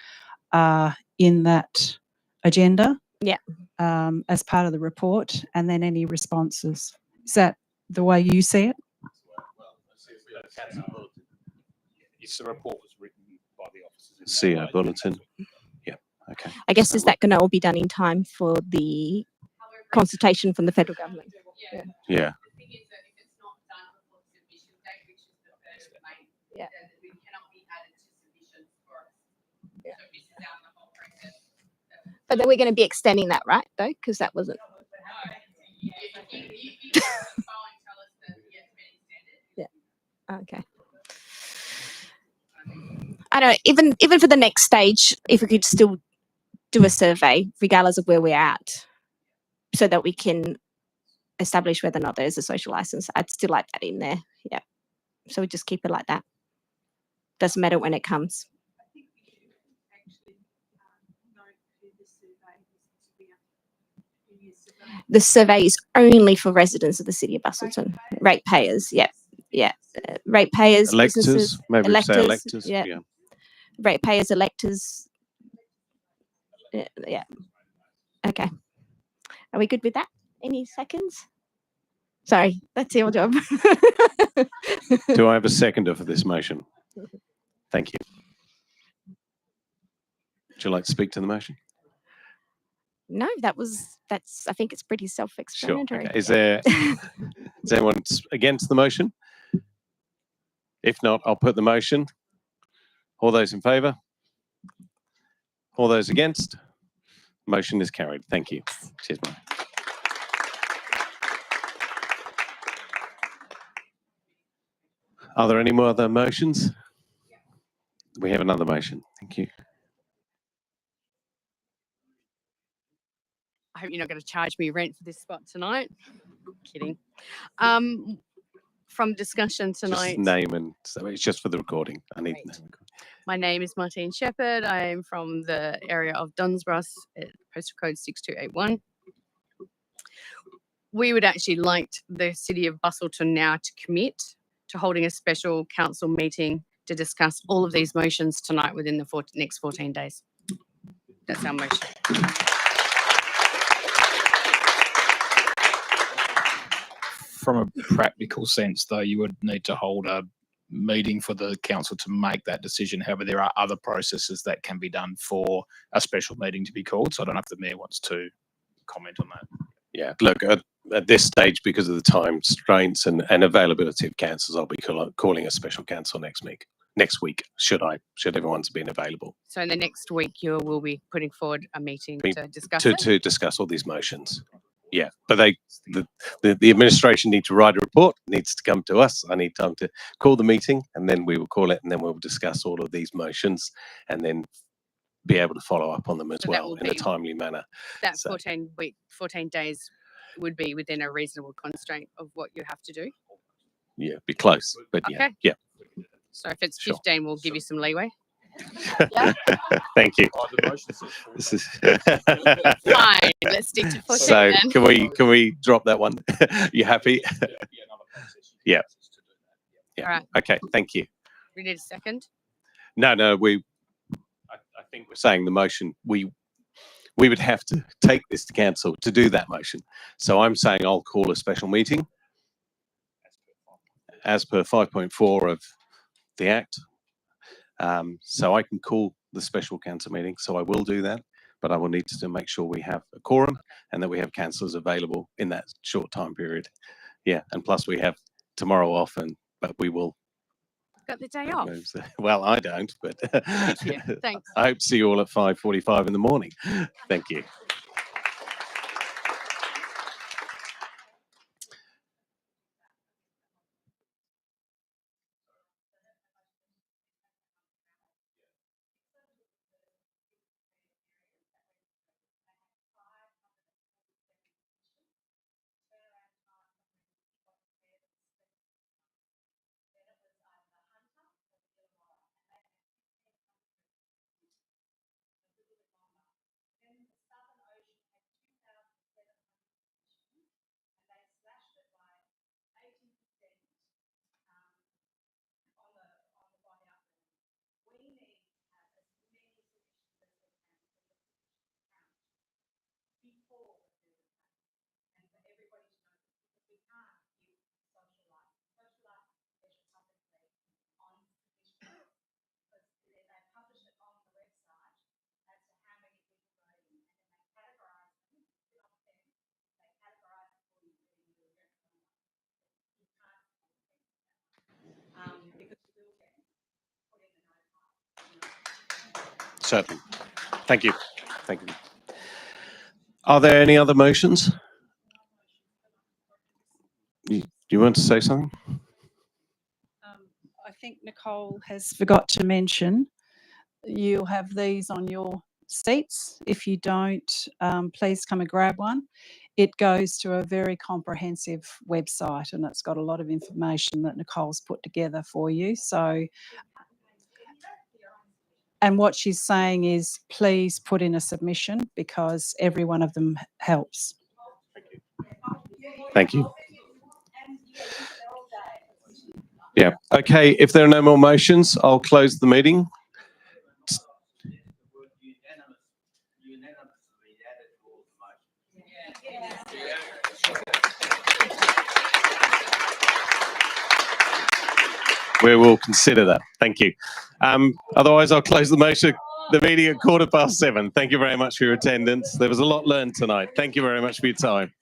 are in that agenda. Yeah. As part of the report, and then any responses. Is that the way you see it? If the report was written by the officers. CO bulletin. Yeah. Okay. I guess is that going to all be done in time for the consultation from the federal government? Yeah. Yeah. Yeah. But then we're going to be extending that, right? Though, because that wasn't. Yeah. Okay. I don't know, even for the next stage, if we could still do a survey, regardless of where we're at, so that we can establish whether or not there's a social license. I'd still like that in there. Yeah. So we just keep it like that. Doesn't matter when it comes. The survey is only for residents of the City of Busselton, ratepayers. Yeah, yeah, ratepayers, Electors, businesses, maybe we say electors. electors. Yeah, Yeah. ratepayers, electors. Yeah, yeah. Okay. Are we good with that? Any seconds? Sorry, that's your job. Do I have a seconder for this motion? Thank you. Would you like to speak to the motion? No, that's. I think it's pretty Sure. self-explanatory. Okay. Is anyone against the motion? If not, I'll put the motion. All those in favour? All those against? Motion is carried. Thank you. Cheers, mate. Are there any more other motions? We have another motion. Thank you. I hope you're not going to charge me rent for this spot tonight. Kidding. From discussion tonight. Just name and so it's just for the recording. I need. My name is Martine Shepherd. I am from the area of Dunsborough, postal code 6281. We would actually like the City of Busselton now to commit to holding a special council meeting to discuss all of these motions tonight within the next 14 days. That's our motion. From a practical sense, though, you would need to hold a meeting for the council to make that decision. However, there are other processes that can be done for a special meeting to be called. So I don't know if the mayor wants to comment on that. Yeah, look, at this stage, because of the time constraints and availability of councils, I'll be calling a special council next week, should everyone's been available. So in the next week, you will be putting forward a meeting to discuss to discuss all these motions. Yeah, but the administration need to write a report, needs to come to us. I need time to call the meeting, and then we will call it, and then we'll discuss all of these motions, and then be able to follow up on them as So that well will in a be- timely manner. That So, 14 days would be within a reasonable constraint of what you have to do. yeah, be close, but yeah, Okay. yeah. So if it's Sure. 15, we'll give you some leeway. Thank you. This is Fine, let's stick to 14 So then. can we drop that one? You happy? Yeah. Yeah. All right. Okay. Thank you. We need a second. No, I think we're saying the motion. We would have to take this to council to do that motion. So I'm saying I'll call a special meeting as per 5.4 of the Act. So I can call the special council meeting. So I will do that, but I will need to make sure we have a quorum and that we have councillors available in that short time period. Yeah, and plus we have tomorrow off, but we will. Got the day off. Well, I don't, but Yeah, thanks. I hope to see you all at 5:45 in the morning. Thank you. Certainly. Thank you. Thank you. Are there any other motions? You want to say something? I think Nicole has forgot to mention, you'll have these on your seats. If you don't, please come and grab one. It goes to a very comprehensive website and it's got a lot of information that Nicole's put together for you. So, and what she's saying is please put in a submission because every one of them helps. Thank you. Yeah. Okay. If there are no more motions, I'll close the meeting. We will consider that. Thank you. Otherwise, I'll close the meeting at 7:15. Thank you very much for your attendance. There was a lot learned tonight. Thank you very much for your time.